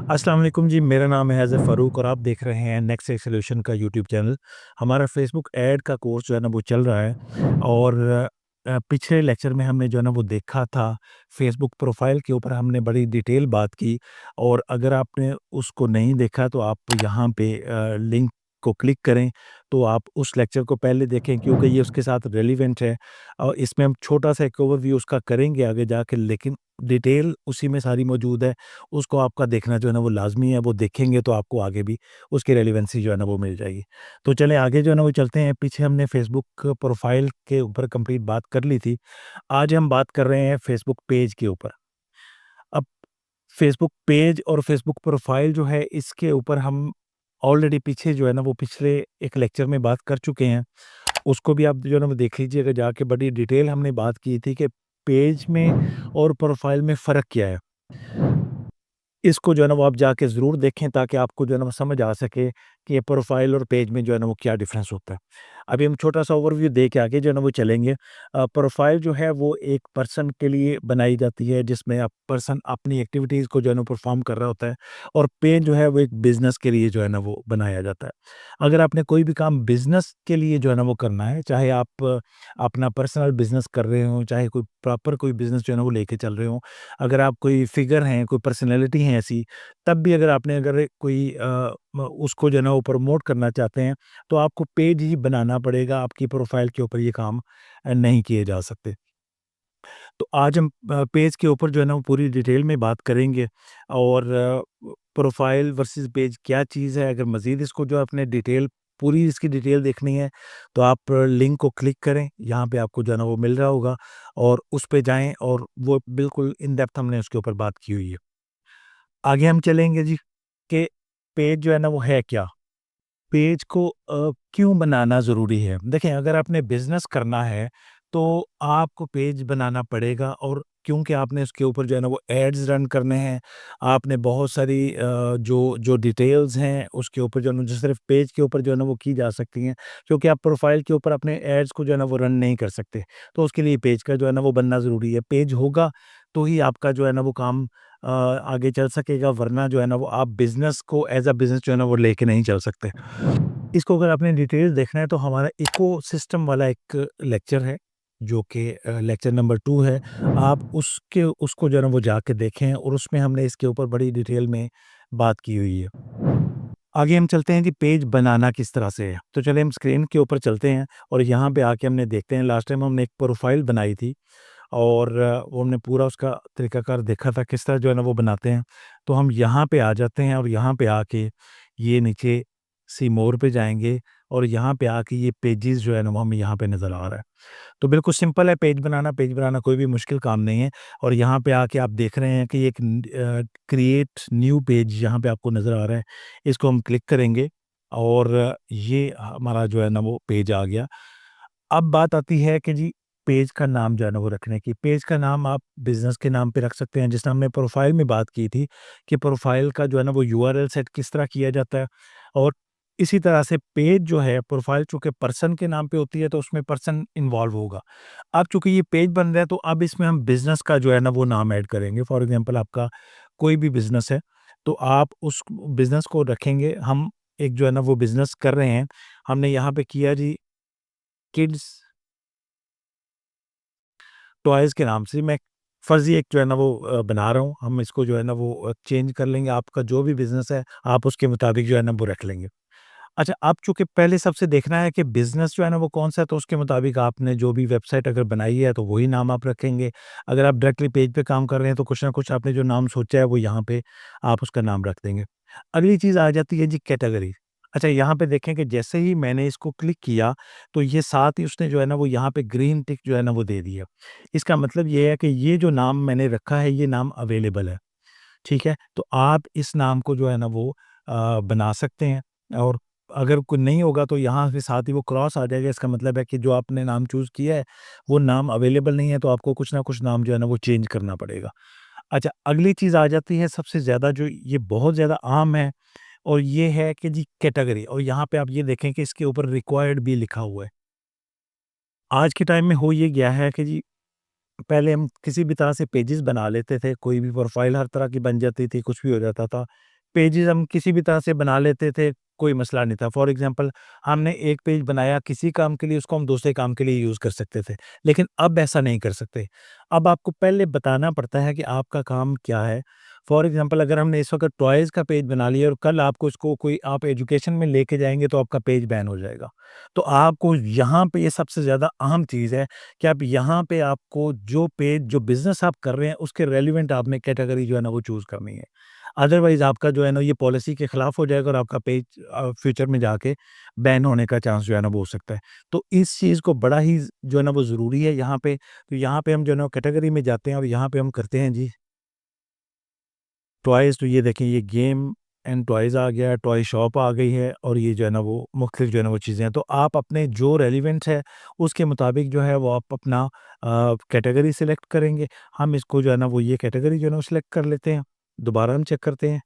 अस्सलाम वालेकुम जी, मेरा नाम है हैज़र फ़ारूक और आप देख रहे हैं नेक्स्ट एक सॉल्यूशन का यूट्यूब चैनल। हमारा फ़ेसबुक ऐड का कोर्स जो है ना वो चल रहा है और पिछले लेक्चर में हमने जो है ना वो देखा था फ़ेसबुक प्रोफ़ाइल के ऊपर हमने बड़ी डिटेल बात की और अगर आपने उसको नहीं देखा तो आप यहाँ पे लिंक को क्लिक करें, तो आप उस लेक्चर को पहले देखें क्योंकि ये उसके साथ रिलेवेंट है और इसमें हम छोटा-सा एक ओवरव्यू उसका करेंगे आगे जाके लेकिन डिटेल उसी में सारी मौजूद है। उसको आपका देखना जो है ना वो लाज़मी है, वो देखेंगे तो आपको आगे भी उसकी रेलेवेंसी जो है ना वो मिल जाएगी। तो चलें आगे जो है ना वो चलते हैं, पीछे हमने फ़ेसबुक प्रोफ़ाइल के ऊपर कंप्लीट बात कर ली थी। आज हम बात कर रहे हैं फ़ेसबुक पेज के ऊपर। अब फ़ेसबुक पेज और फ़ेसबुक प्रोफ़ाइल जो है इसके ऊपर हम ऑलरेडी पीछे जो है ना वो पिछले एक लेक्चर में बात कर चुके हैं। उसको भी आप जो है ना वो देख लीजिएगा जाके, बड़ी डिटेल हमने बात की थी कि पेज में और प्रोफ़ाइल में फ़र्क क्या है। इसको जो है ना वो आप जाके ज़रूर देखें ताकि आपको जो है ना वो समझ आ सके कि ये प्रोफ़ाइल और पेज में जो है ना वो क्या डिफ़रेंस होता है। अभी हम छोटा-सा ओवरव्यू दे के आगे जो है ना वो चलेंगे। प्रोफ़ाइल जो है वो एक पर्सन के लिए बनाई जाती है जिसमें आप पर्सन अपनी एक्टिविटीज़ को जो है ना परफ़ॉर्म कर रहा होता है और पेज जो है वो एक बिज़नेस के लिए जो है ना वो बनाया जाता है। अगर आपने कोई भी काम बिज़नेस के लिए जो है ना वो करना है, चाहे आप अपना पर्सनल बिज़नेस कर रहे हों, चाहे कोई प्रॉपर कोई बिज़नेस जो है ना वो लेके चल रहे हों, अगर आप कोई फ़िगर हैं, कोई पर्सनैलिटी हैं ऐसी, तब भी अगर आपने अगर कोई उसको जो है ना वो प्रमोट करना चाहते हैं, तो आपको पेज ही बनाना पड़ेगा, आपकी प्रोफ़ाइल के ऊपर ये काम नहीं किए जा सकते। तो आज हम पेज के ऊपर जो है ना वो पूरी डिटेल में बात करेंगे और प्रोफ़ाइल वर्सेस पेज क्या चीज़ है, अगर मज़ीद इसको जो आपने डिटेल पूरी इसकी डिटेल देखनी है, तो आप लिंक को क्लिक करें, यहाँ पे आपको जो है ना वो मिल रहा होगा और उस पे जाएँ और वो बिल्कुल इन डेप्थ हमने उसके ऊपर बात की हुई है। आगे हम चलेंगे जी कि पेज जो है ना वो है क्या? पेज को क्यों बनाना ज़रूरी है? देखें अगर आपने बिज़नेस करना है, तो आपको पेज बनाना पड़ेगा और क्योंकि आपने उसके ऊपर जो है ना वो एड्स रन करने हैं, आपने बहुत सारी जो जो डिटेल्स हैं उसके ऊपर जो है ना जो सिर्फ़ पेज के ऊपर जो है ना वो की जा सकती हैं, क्योंकि आप प्रोफ़ाइल के ऊपर अपने एड्स को जो है ना वो रन नहीं कर सकते। तो उसके लिए पेज का जो है ना वो बनना ज़रूरी है। पेज होगा तो ही आपका जो है ना वो काम आगे चल सकेगा, वरना जो है ना वो आप बिज़नेस को एज़ अ बिज़नेस जो है ना वो लेके नहीं चल सकते। इसको अगर आपने डिटेल देखना है तो हमारा इकोसिस्टम वाला एक लेक्चर है, जो कि लेक्चर नंबर 2 है। आप उसको जो है ना वो जाके देखें और उसमें हमने इसके ऊपर बड़ी डिटेल में बात की हुई है। आगे हम चलते हैं जी, पेज बनाना किस तरह से है। तो चलिए हम स्क्रीन के ऊपर चलते हैं और यहाँ पे आके हमने देखते हैं, लास्ट टाइम हमने एक प्रोफ़ाइल बनाई थी और वो हमने पूरा उसका तरीकाकार देखा था किस तरह जो है ना वो बनाते हैं। तो हम यहाँ पे आ जाते हैं और यहाँ पे आके ये नीचे सी मोर पे जाएँगे और यहाँ पे आके ये पेजेज़ जो है ना वो हमें यहाँ पे नज़र आ रहा है। तो बिल्कुल सिंपल है पेज बनाना कोई भी मुश्किल काम नहीं है और यहाँ पे आके आप देख रहे हैं कि एक क्रिएट न्यू पेज यहाँ पे आपको नज़र आ रहा है। इसको हम क्लिक करेंगे और ये हमारा जो है ना वो पेज आ गया। अब बात आती है कि जी पेज का नाम जो है ना वो रखने की। पेज का नाम आप बिज़नेस के नाम पे रख सकते हैं, जिसने हमने प्रोफ़ाइल में बात की थी कि प्रोफ़ाइल का जो है ना वो यूआरएल सेट किस तरह किया जाता है और इसी तरह से पेज जो है प्रोफ़ाइल चूँकि पर्सन के नाम पे होती है तो उसमें पर्सन इन्वॉल्व होगा। अब चूँकि ये पेज बन रहा है तो अब इसमें हम बिज़नेस का जो है ना वो नाम ऐड करेंगे। फॉर एग्ज़ाम्पल आपका कोई भी बिज़नेस है, तो आप उस बिज़नेस को रखेंगे, हम एक जो है ना वो बिज़नेस कर रहे हैं, हमने यहाँ पे किया जी किड्स टॉयज़ के नाम से मैं फ़र्ज़ी एक जो है ना वो बना रहा हूँ। हम इसको जो है ना वो चेंज कर लेंगे, आपका जो भी बिज़नेस है, आप उसके मुताबिक जो है ना वो रख लेंगे। अच्छा, अब चूँकि पहले सबसे देखना है कि बिज़नेस जो है ना वो कौन-सा है, तो उसके मुताबिक आपने जो भी वेबसाइट अगर बनाई है, तो वही नाम आप रखेंगे। अगर आप डायरेक्टली पेज पे काम कर रहे हैं, तो कुछ ना कुछ आपने जो नाम सोचा है, वो यहाँ पे आप उसका नाम रख देंगे। अगली चीज़ आ जाती है जी कैटेगरी। अच्छा, यहाँ पे देखें कि जैसे ही मैंने इसको क्लिक किया, तो ये साथ ही उसने जो है ना वो यहाँ पे ग्रीन टिक जो है ना वो दे दिया। इसका मतलब ये है कि ये जो नाम मैंने रखा है, ये नाम अवेलेबल है। ठीक है? तो आप इस नाम को जो है ना वो बना सकते हैं और अगर कोई नहीं होगा तो यहाँ पे साथ ही वो क्रॉस आ जाएगा, इसका मतलब है कि जो आपने नाम चूज़ किया है, वो नाम अवेलेबल नहीं है, तो आपको कुछ ना कुछ नाम जो है ना वो चेंज करना पड़ेगा। अच्छा, अगली चीज़ आ जाती है सबसे ज़्यादा जो ये बहुत ज़्यादा आम है और ये है कि जी कैटेगरी, और यहाँ पे आप ये देखें कि इसके ऊपर रिक्वायर्ड भी लिखा हुआ है। आज के टाइम में हो ये गया है कि जी पहले हम किसी भी तरह से पेजेस बना लेते थे, कोई भी प्रोफ़ाइल हर तरह की बन जाती थी, कुछ भी हो जाता था। पेजेज़ हम किसी भी तरह से बना लेते थे, कोई मसला नहीं था। फॉर एग्ज़ाम्पल हमने एक पेज बनाया किसी काम के लिए, उसको हम दूसरे काम के लिए यूज़ कर सकते थे। लेकिन अब ऐसा नहीं कर सकते। अब आपको पहले बताना पड़ता है कि आपका काम क्या है। फॉर एग्ज़ाम्पल अगर हमने इस वक़्त टॉयज़ का पेज बना लिया और कल आपको इसको कोई आप एजुकेशन में लेके जाएँगे तो आपका पेज बैन हो जाएगा। तो आपको यहाँ पे ये सबसे ज़्यादा अहम चीज़ है कि आप यहाँ पे आपको जो पेज जो बिज़नेस आप कर रहे हैं उसके रेलेवेंट आपने कैटेगरी जो है ना वो चूज़ करनी है। अदरवाइज़ आपका जो है ना ये पॉलिसी के खिलाफ हो जाएगा और आपका पेज फ्यूचर में जाके बैन होने का चांस जो है ना वो हो सकता है। तो इस चीज़ को बड़ा ही जो है ना वो ज़रूरी है यहाँ पे। तो यहाँ पे हम जो है ना कैटेगरी में जाते हैं और यहाँ पे हम करते हैं जी टॉयज़। तो ये देखें ये गेम एंड टॉयज़ आ गया है, टॉय शॉप आ गई है और ये जो है ना वो मुख्तलिफ जो है ना वो चीज़ें हैं। तो आप अपने जो रेलेवेंट है उसके मुताबिक जो है वो आप अपना कैटेगरी सिलेक्ट करेंगे। हम इसको जो है ना वो ये कैटेगरी जो है ना वो सिलेक्ट कर लेते हैं। दोबारा हम चेक करते हैं।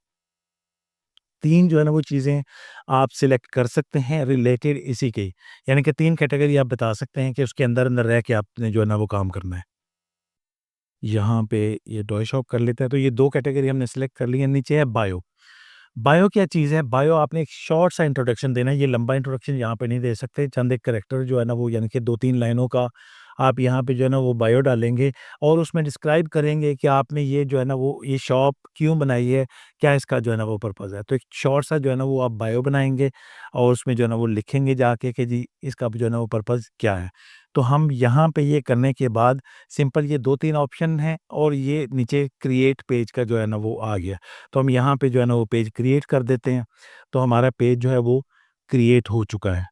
3 जो है ना वो चीज़ें आप सिलेक्ट कर सकते हैं रिलेटेड इसी के। यानी कि 3 कैटेगरी आप बता सकते हैं कि उसके अंदर-अंदर रह के आपने जो है ना वो काम करना है। यहाँ पे ये टॉय शॉप कर लेते हैं, तो ये 2 कैटेगरी हमने सिलेक्ट कर ली है, नीचे है बायो। बायो क्या चीज़ है? बायो आपने एक शॉर्ट सा इंट्रोडक्शन देना है, ये लंबा इंट्रोडक्शन यहाँ पे नहीं दे सकते। चंद एक कैरेक्टर जो है ना वो यानी कि 2-3 लाइनों का आप यहाँ पे जो है ना वो बायो डालेंगे और उसमें डिस्क्राइब करेंगे कि आपने ये जो है ना वो ये शॉप क्यों बनाई है, क्या इसका जो है ना वो पर्पज़ है। तो एक शॉर्ट सा जो है ना वो आप बायो बनाएँगे और उसमें जो है ना वो लिखेंगे जाके कि जी इसका जो है ना वो पर्पज़ क्या है। तो हम यहाँ पे ये करने के बाद सिंपल ये 2-3 ऑप्शन हैं और ये नीचे क्रिएट पेज का जो है ना वो आ गया। तो हम यहाँ पे जो है ना वो पेज क्रिएट कर देते हैं, तो हमारा पेज जो है वो क्रिएट हो चुका है।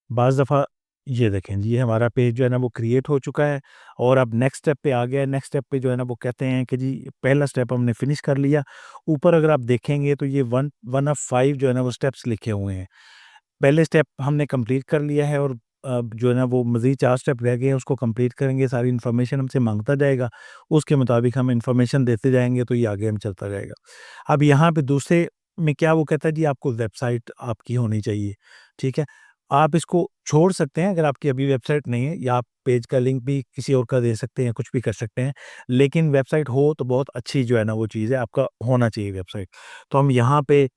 बाज़ दफ़ा ये देखें जी, ये हमारा पेज जो है ना वो क्रिएट हो चुका है और अब नेक्स्ट स्टेप पे आ गया है। नेक्स्ट स्टेप पे जो है ना वो कहते हैं कि जी पहला स्टेप हमने फिनिश कर लिया। ऊपर अगर आप देखेंगे तो ये वन ऑफ 5 जो है ना वो स्टेप्स लिखे हुए हैं। पहले स्टेप हमने कंप्लीट कर लिया है और जो है ना वो मज़ीद 4 स्टेप रह गए हैं उसको कंप्लीट करेंगे, सारी इन्फॉर्मेशन हमसे माँगता जाएगा, उसके मुताबिक हम इन्फॉर्मेशन देते जाएँगे तो ये आगे हम चलता जाएगा। अब यहाँ पे दूसरे में क्या वो कहता है जी आपको वेबसाइट आपकी होनी चाहिए, ठीक है? आप इसको छोड़ सकते हैं अगर आपकी अभी वेबसाइट नहीं है या आप पेज का लिंक भी किसी और का दे सकते हैं, कुछ भी कर सकते हैं। लेकिन वेबसाइट हो तो बहुत अच्छी जो है ना वो चीज़ है, आपका होना चाहिए वेबसाइट। तो हम यहाँ पे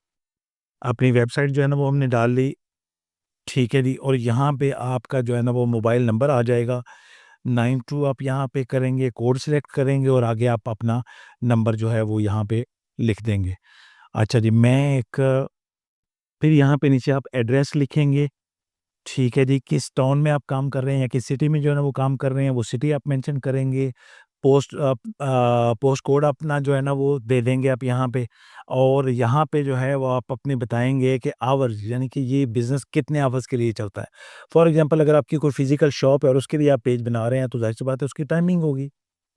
अपनी वेबसाइट जो है ना वो हमने डाल ली। ठीक है जी और यहाँ पे आपका जो है ना वो मोबाइल नंबर आ जाएगा, 92 आप यहाँ पे करेंगे, कोड सेलेक्ट करेंगे और आगे आप अपना नंबर जो है वो यहाँ पे लिख देंगे। अच्छा जी, फिर यहाँ पे नीचे आप एड्रेस लिखेंगे, ठीक है जी, किस टाउन में आप काम कर रहे हैं या किस सिटी में जो है ना वो काम कर रहे हैं, वो सिटी आप मेंशन करेंगे। पोस्ट कोड अपना जो है ना वो दे देंगे आप यहाँ पे और यहाँ पे जो है वो आप अपने बताएँगे कि आवर्स यानी कि ये बिज़नेस कितने आवर्स के लिए चलता है। फॉर एग्ज़ाम्पल अगर आपकी कोई फ़िज़िकल शॉप है और उसके लिए आप पेज बना रहे हैं तो ज़ाहिर-सी बात है उसकी टाइमिंग होगी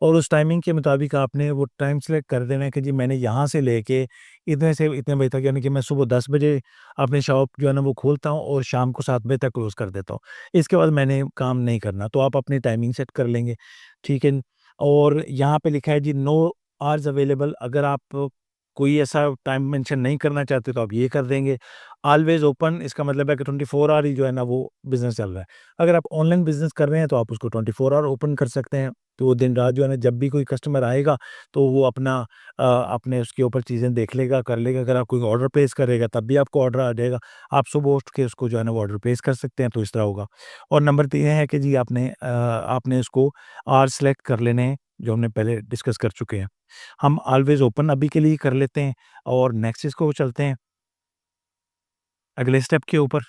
और उस टाइमिंग के मुताबिक आपने वो टाइम सेलेक्ट कर देना है कि जी मैंने यहाँ से लेके इतने से इतने बजे तक यानी कि मैं सुबह 10 बजे अपनी शॉप जो है ना वो खोलता हूँ और शाम को 7 बजे तक क्लोज़ कर देता हूँ। इसके बाद मैंने काम नहीं करना, तो आप अपनी टाइमिंग सेट कर लेंगे, ठीक है। और यहाँ पे लिखा है जी नो आवर्स अवेलेबल अगर आप कोई ऐसा टाइम मेंशन नहीं करना चाहते तो आप ये कर देंगे। ऑलवेज़ ओपन इसका मतलब है कि 24 आवर ही जो है ना वो बिज़नेस चल रहा है। अगर आप ऑनलाइन बिज़नेस कर रहे हैं तो आप उसको 24 आवर ओपन कर सकते हैं। तो वो दिन-रात जो है ना जब भी कोई कस्टमर आएगा तो वो अपना अपने उसके ऊपर चीज़ें देख लेगा, कर लेगा। अगर आप कोई ऑर्डर प्लेस करेगा तब भी आपको ऑर्डर आ जाएगा। आप सुबह उठ के उसको जो है ना वो ऑर्डर प्लेस कर सकते हैं तो इस तरह होगा। और नंबर 3 है कि जी आपने इसको आवर सेलेक्ट कर लेने हैं, जो हमने पहले डिस्कस कर चुके हैं। हम ऑलवेज़ ओपन अभी के लिए कर लेते हैं और नेक्स्ट इसको चलते हैं अगले स्टेप के ऊपर।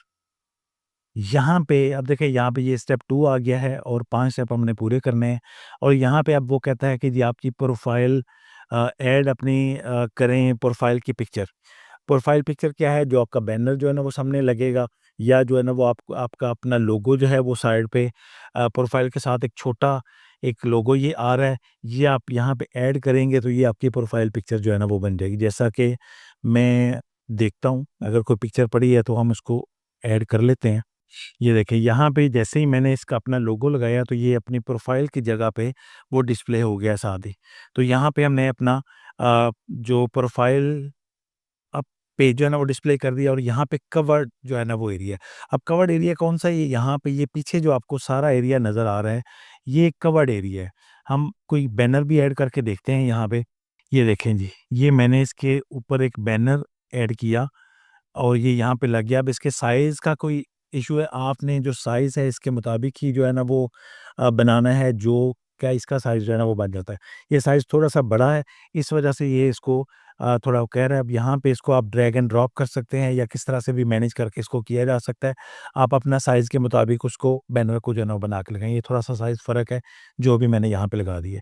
यहाँ पे अब देखिए यहाँ पे ये स्टेप 2 आ गया है और 5 स्टेप हमने पूरे करने हैं और यहाँ पे अब वो कहता है कि जी आपकी प्रोफ़ाइल ऐड अपनी करें प्रोफ़ाइल की पिक्चर। प्रोफ़ाइल पिक्चर क्या है? जो आपका बैनर जो है ना वो सामने लगेगा या जो है ना वो आपका अपना लोगो जो है वो साइड पे प्रोफ़ाइल के साथ एक छोटा एक लोगो ये आ रहा है, ये आप यहाँ पे ऐड करेंगे तो ये आपकी प्रोफ़ाइल पिक्चर जो है ना वो बन जाएगी। जैसा कि मैं देखता हूँ, अगर कोई पिक्चर पड़ी है तो हम इसको ऐड कर लेते हैं। ये देखिए यहाँ पे जैसे ही मैंने इसका अपना लोगो लगाया तो ये अपनी प्रोफ़ाइल की जगह पे वो डिस्प्ले हो गया साथ ही। तो यहाँ पे हमने अपना जो प्रोफ़ाइल अब पेज जो है ना वो डिस्प्ले कर दिया और यहाँ पे कवर्ड जो है ना वो एरिया है। अब कवर्ड एरिया कौन-सा है? ये यहाँ पे ये पीछे जो आपको सारा एरिया नज़र आ रहा है, ये कवर्ड एरिया है। हम कोई बैनर भी ऐड करके देखते हैं यहाँ पे। ये देखें जी, ये मैंने इसके ऊपर एक बैनर ऐड किया और ये यहाँ पे लग गया। अब इसके साइज़ का कोई इश्यू है, आपने जो साइज़ है इसके मुताबिक ही जो है ना वो बनाना है, जो क्या इसका साइज़ जो है ना वो बन जाता है। ये साइज़ थोड़ा-सा बड़ा है, इस वजह से ये इसको थोड़ा वो कह रहा है। अब यहाँ पे इसको आप ड्रैग एंड ड्रॉप कर सकते हैं या किस तरह से भी मैनेज करके इसको किया जा सकता है। आप अपना साइज़ के मुताबिक उसको बैनर को जो है ना वो बना के लगाएँ। ये थोड़ा-सा साइज़ फ़र्क है, जो भी मैंने यहाँ पे लगा दी है।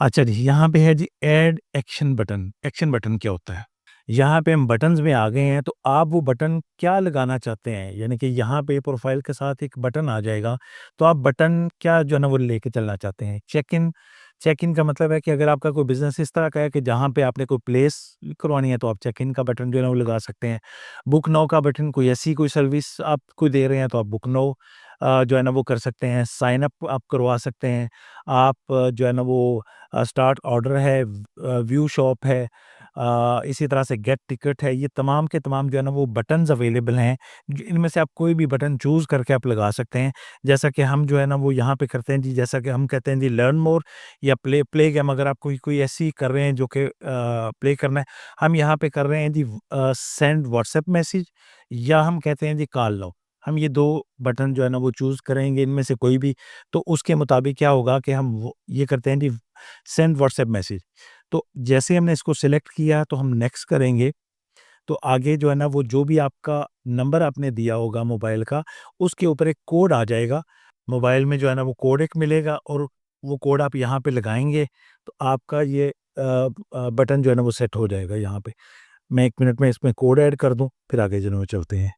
अच्छा जी, यहाँ पे है जी add action button. Action button क्या होता है? यहाँ पे हम बटन्स में आ गए हैं, तो आप वो बटन क्या लगाना चाहते हैं? यानी कि यहाँ पे प्रोफ़ाइल के साथ एक बटन आ जाएगा, तो आप बटन क्या जो है ना वो लेके चलना चाहते हैं? चेक इन का मतलब है कि अगर आपका कोई बिज़नेस इस तरह का है कि जहाँ पे आपने कोई प्लेस करवानी है, तो आप चेक इन का बटन जो है ना वो लगा सकते हैं। बुक नाउ का बटन, कोई ऐसी कोई सर्विस आप कोई दे रहे हैं, तो आप बुक नाउ जो है ना वो कर सकते हैं। साइन अप आप करवा सकते हैं। आप जो है ना वो स्टार्ट ऑर्डर है, व्यू शॉप है, इसी तरह से गेट टिकट है, ये तमाम के तमाम जो है ना वो बटन्स अवेलेबल हैं। इनमें से आप कोई भी बटन चूज़ करके आप लगा सकते हैं। जैसा कि हम जो है ना वो यहाँ पे करते हैं जी, जैसा कि हम कहते हैं जी लर्न मोर या प्ले प्ले गेम, अगर आप कोई कोई ऐसी कर रहे हैं जो कि प्ले करना है, हम यहाँ पे कर रहे हैं जी सेंड व्हाट्सएप मैसेज या हम कहते हैं जी कॉल लो। हम ये 2 बटन जो है ना वो चूज़ करेंगे इनमें से कोई भी, तो उसके मुताबिक क्या होगा कि हम वो ये करते हैं जी सेंड व्हाट्सएप मैसेज। तो जैसे हमने इसको सिलेक्ट किया तो हम नेक्स्ट करेंगे, तो आगे जो है ना वो जो भी आपका नंबर आपने दिया होगा मोबाइल का, उसके ऊपर एक कोड आ जाएगा। मोबाइल में जो है ना वो कोड एक मिलेगा और वो कोड आप यहाँ पे लगाएँगे, तो आपका ये बटन जो है ना वो सेट हो जाएगा यहाँ पे। मैं 1 मिनट में इसमें कोड ऐड कर दूँ, फिर आगे जो है ना वो चलते हैं।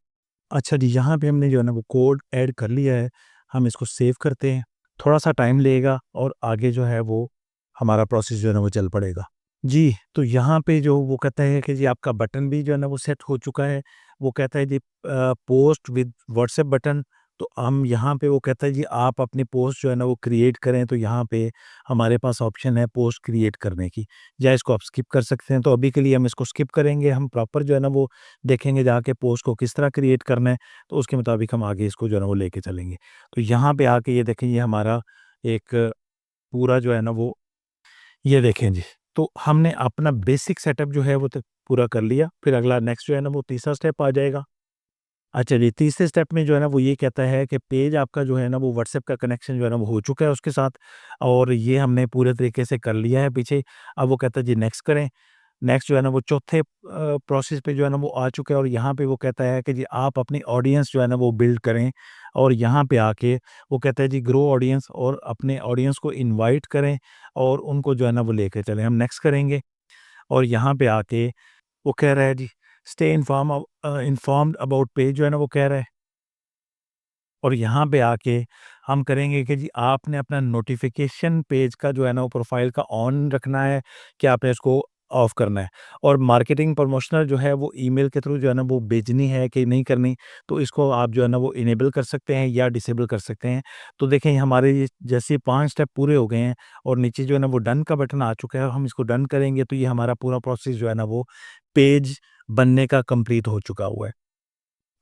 अच्छा जी, यहाँ पे हमने जो है ना वो कोड ऐड कर लिया है, हम इसको सेव करते हैं। थोड़ा-सा टाइम लेगा और आगे जो है वो हमारा प्रोसेस जो है ना वो चल पड़ेगा। जी, तो यहाँ पे जो वो कहता है कि जी आपका बटन भी जो है ना वो सेट हो चुका है। वो कहता है जी पोस्ट विद व्हाट्सएप बटन, तो हम यहाँ पे वो कहता है जी आप अपनी पोस्ट जो है ना वो क्रिएट करें, तो यहाँ पे हमारे पास ऑप्शन है पोस्ट क्रिएट करने की। या इसको आप स्किप कर सकते हैं, तो अभी के लिए हम इसको स्किप करेंगे, हम प्रॉपर जो है ना वो देखेंगे जाके पोस्ट को किस तरह क्रिएट करना है, तो उसके मुताबिक हम आगे इसको जो है ना वो लेके चलेंगे। तो यहाँ पे आके ये देखें, ये हमारा एक पूरा जो है ना वो ये देखें जी, तो हमने अपना बेसिक सेटअप जो है वो तो पूरा कर लिया, फिर अगला नेक्स्ट जो है ना वो तीसरा स्टेप आ जाएगा। अच्छा जी, तीसरे स्टेप में जो है ना वो ये कहता है कि पेज आपका जो है ना वो व्हाट्सएप का कनेक्शन जो है ना वो हो चुका है उसके साथ, और ये हमने पूरे तरीके से कर लिया है पीछे। अब वो कहता है जी नेक्स्ट करें। नेक्स्ट जो है ना वो चौथे प्रोसेस पे जो है ना वो आ चुका है, और यहाँ पे वो कहता है कि जी आप अपनी ऑडियंस जो है ना वो बिल्ड करें, और यहाँ पे आके वो कहता है जी ग्रो ऑडियंस, और अपने ऑडियंस को इनवाइट करें और उनको जो है ना वो लेके चलें। हम नेक्स्ट करेंगे और यहाँ पे आके वो कह रहा है जी स्टे इन्फॉर्म्ड अबाउट पेज जो है ना वो कह रहा है, और यहाँ पे आके हम करेंगे कि जी आपने अपना नोटिफ़िकेशन पेज का जो है ना वो प्रोफ़ाइल का ऑन रखना है कि आपने इसको ऑफ़ करना है, और मार्केटिंग प्रमोशनल जो है वो ईमेल के थ्रू जो है ना वो भेजनी है कि नहीं करनी, तो इसको आप जो है ना वो इनेबल कर सकते हैं या डिसेबल कर सकते हैं। तो देखें हमारे ये जैसे 5 स्टेप पूरे हो गए हैं और नीचे जो है ना वो डन का बटन आ चुका है, हम इसको डन करेंगे तो ये हमारा पूरा प्रोसेस जो है ना वो पेज बनने का कंप्लीट हो चुका हुआ है।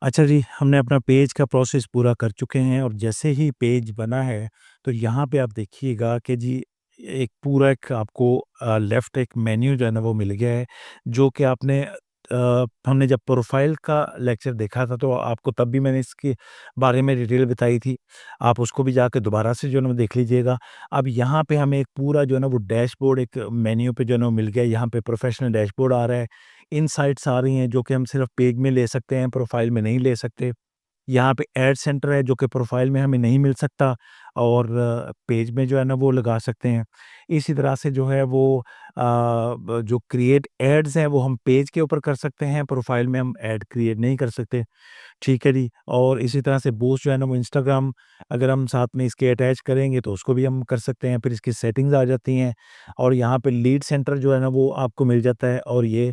अच्छा जी, हमने अपना पेज का प्रोसेस पूरा कर चुके हैं, और जैसे ही पेज बना है, तो यहाँ पे आप देखिएगा कि जी एक पूरा एक आपको लेफ्ट एक मेन्यू जो है ना वो मिल गया है, जो कि आपने हमने जब प्रोफ़ाइल का लेक्चर देखा था, तो आपको तब भी मैंने इसके बारे में डिटेल बताई थी। आप उसको भी जाके दोबारा से जो है ना वो देख लीजिएगा। अब यहाँ पे हमें एक पूरा जो है ना वो डैशबोर्ड एक मेन्यू पे जो है ना वो मिल गया है। यहाँ पे प्रोफ़ेशनल डैशबोर्ड आ रहा है। इनसाइट्स आ रही हैं जो कि हम सिर्फ़ पेज में ले सकते हैं, प्रोफ़ाइल में नहीं ले सकते। यहाँ पे ऐड सेंटर है जो कि प्रोफ़ाइल में हमें नहीं मिल सकता, और पेज में जो है ना वो लगा सकते हैं। इसी तरह से जो है वो ब जो क्रिएट एड्स हैं वो हम पेज के ऊपर कर सकते हैं, प्रोफ़ाइल में हम ऐड क्रिएट नहीं कर सकते। ठीक है जी, और इसी तरह से बूस्ट जो है ना वो इंस्टाग्राम अगर हम साथ में इसके अटैच करेंगे तो उसको भी हम कर सकते हैं। फिर इसकी सेटिंग्स आ जाती हैं, और यहाँ पे लीड सेंटर जो है ना वो आपको मिल जाता है, और ये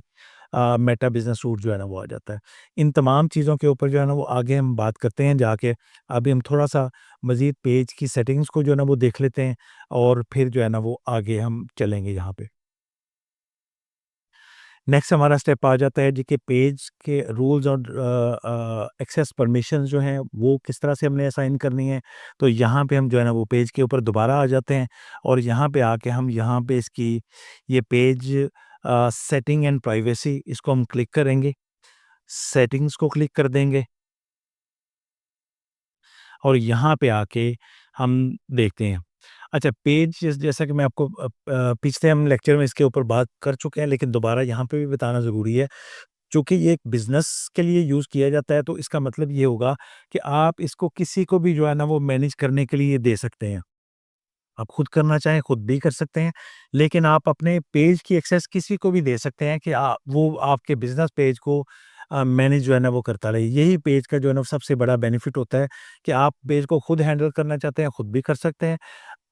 मेटा बिज़नेस सूट जो है ना वो आ जाता है। इन तमाम चीज़ों के ऊपर जो है ना वो आगे हम बात करते हैं जाके। अभी हम थोड़ा-सा मज़ीद पेज की सेटिंग्स को जो है ना वो देख लेते हैं, और फिर जो है ना वो आगे हम चलेंगे यहाँ पे। नेक्स्ट हमारा स्टेप आ जाता है जी कि पेज के रूल्स और एक्सेस परमिशंस जो हैं वो किस तरह से हमने असाइन करनी है। तो यहाँ पे हम जो है ना वो पेज के ऊपर दोबारा आ जाते हैं और यहाँ पे आके हम यहाँ पे इसकी ये पेज सेटिंग एंड प्राइवेसी इसको हम क्लिक करेंगे, सेटिंग्स को क्लिक कर देंगे और यहाँ पे आके हम देखते हैं। अच्छा पेज जैसा कि मैं आपको पिछले हम लेक्चर में इसके ऊपर बात कर चुके हैं लेकिन दोबारा यहाँ पे भी बताना ज़रूरी है। चूँकि ये एक बिज़नेस के लिए यूज़ किया जाता है तो इसका मतलब ये होगा कि आप इसको किसी को भी जो है ना वो मैनेज करने के लिए दे सकते हैं। आप खुद करना चाहें खुद भी कर सकते हैं, लेकिन आप अपने पेज की एक्सेस किसी को भी दे सकते हैं कि वो आपके बिज़नेस पेज को मैनेज जो है ना वो करता रहे। यही पेज का जो है ना सबसे बड़ा बेनिफिट होता है कि आप पेज को खुद हैंडल करना चाहते हैं, खुद भी कर सकते हैं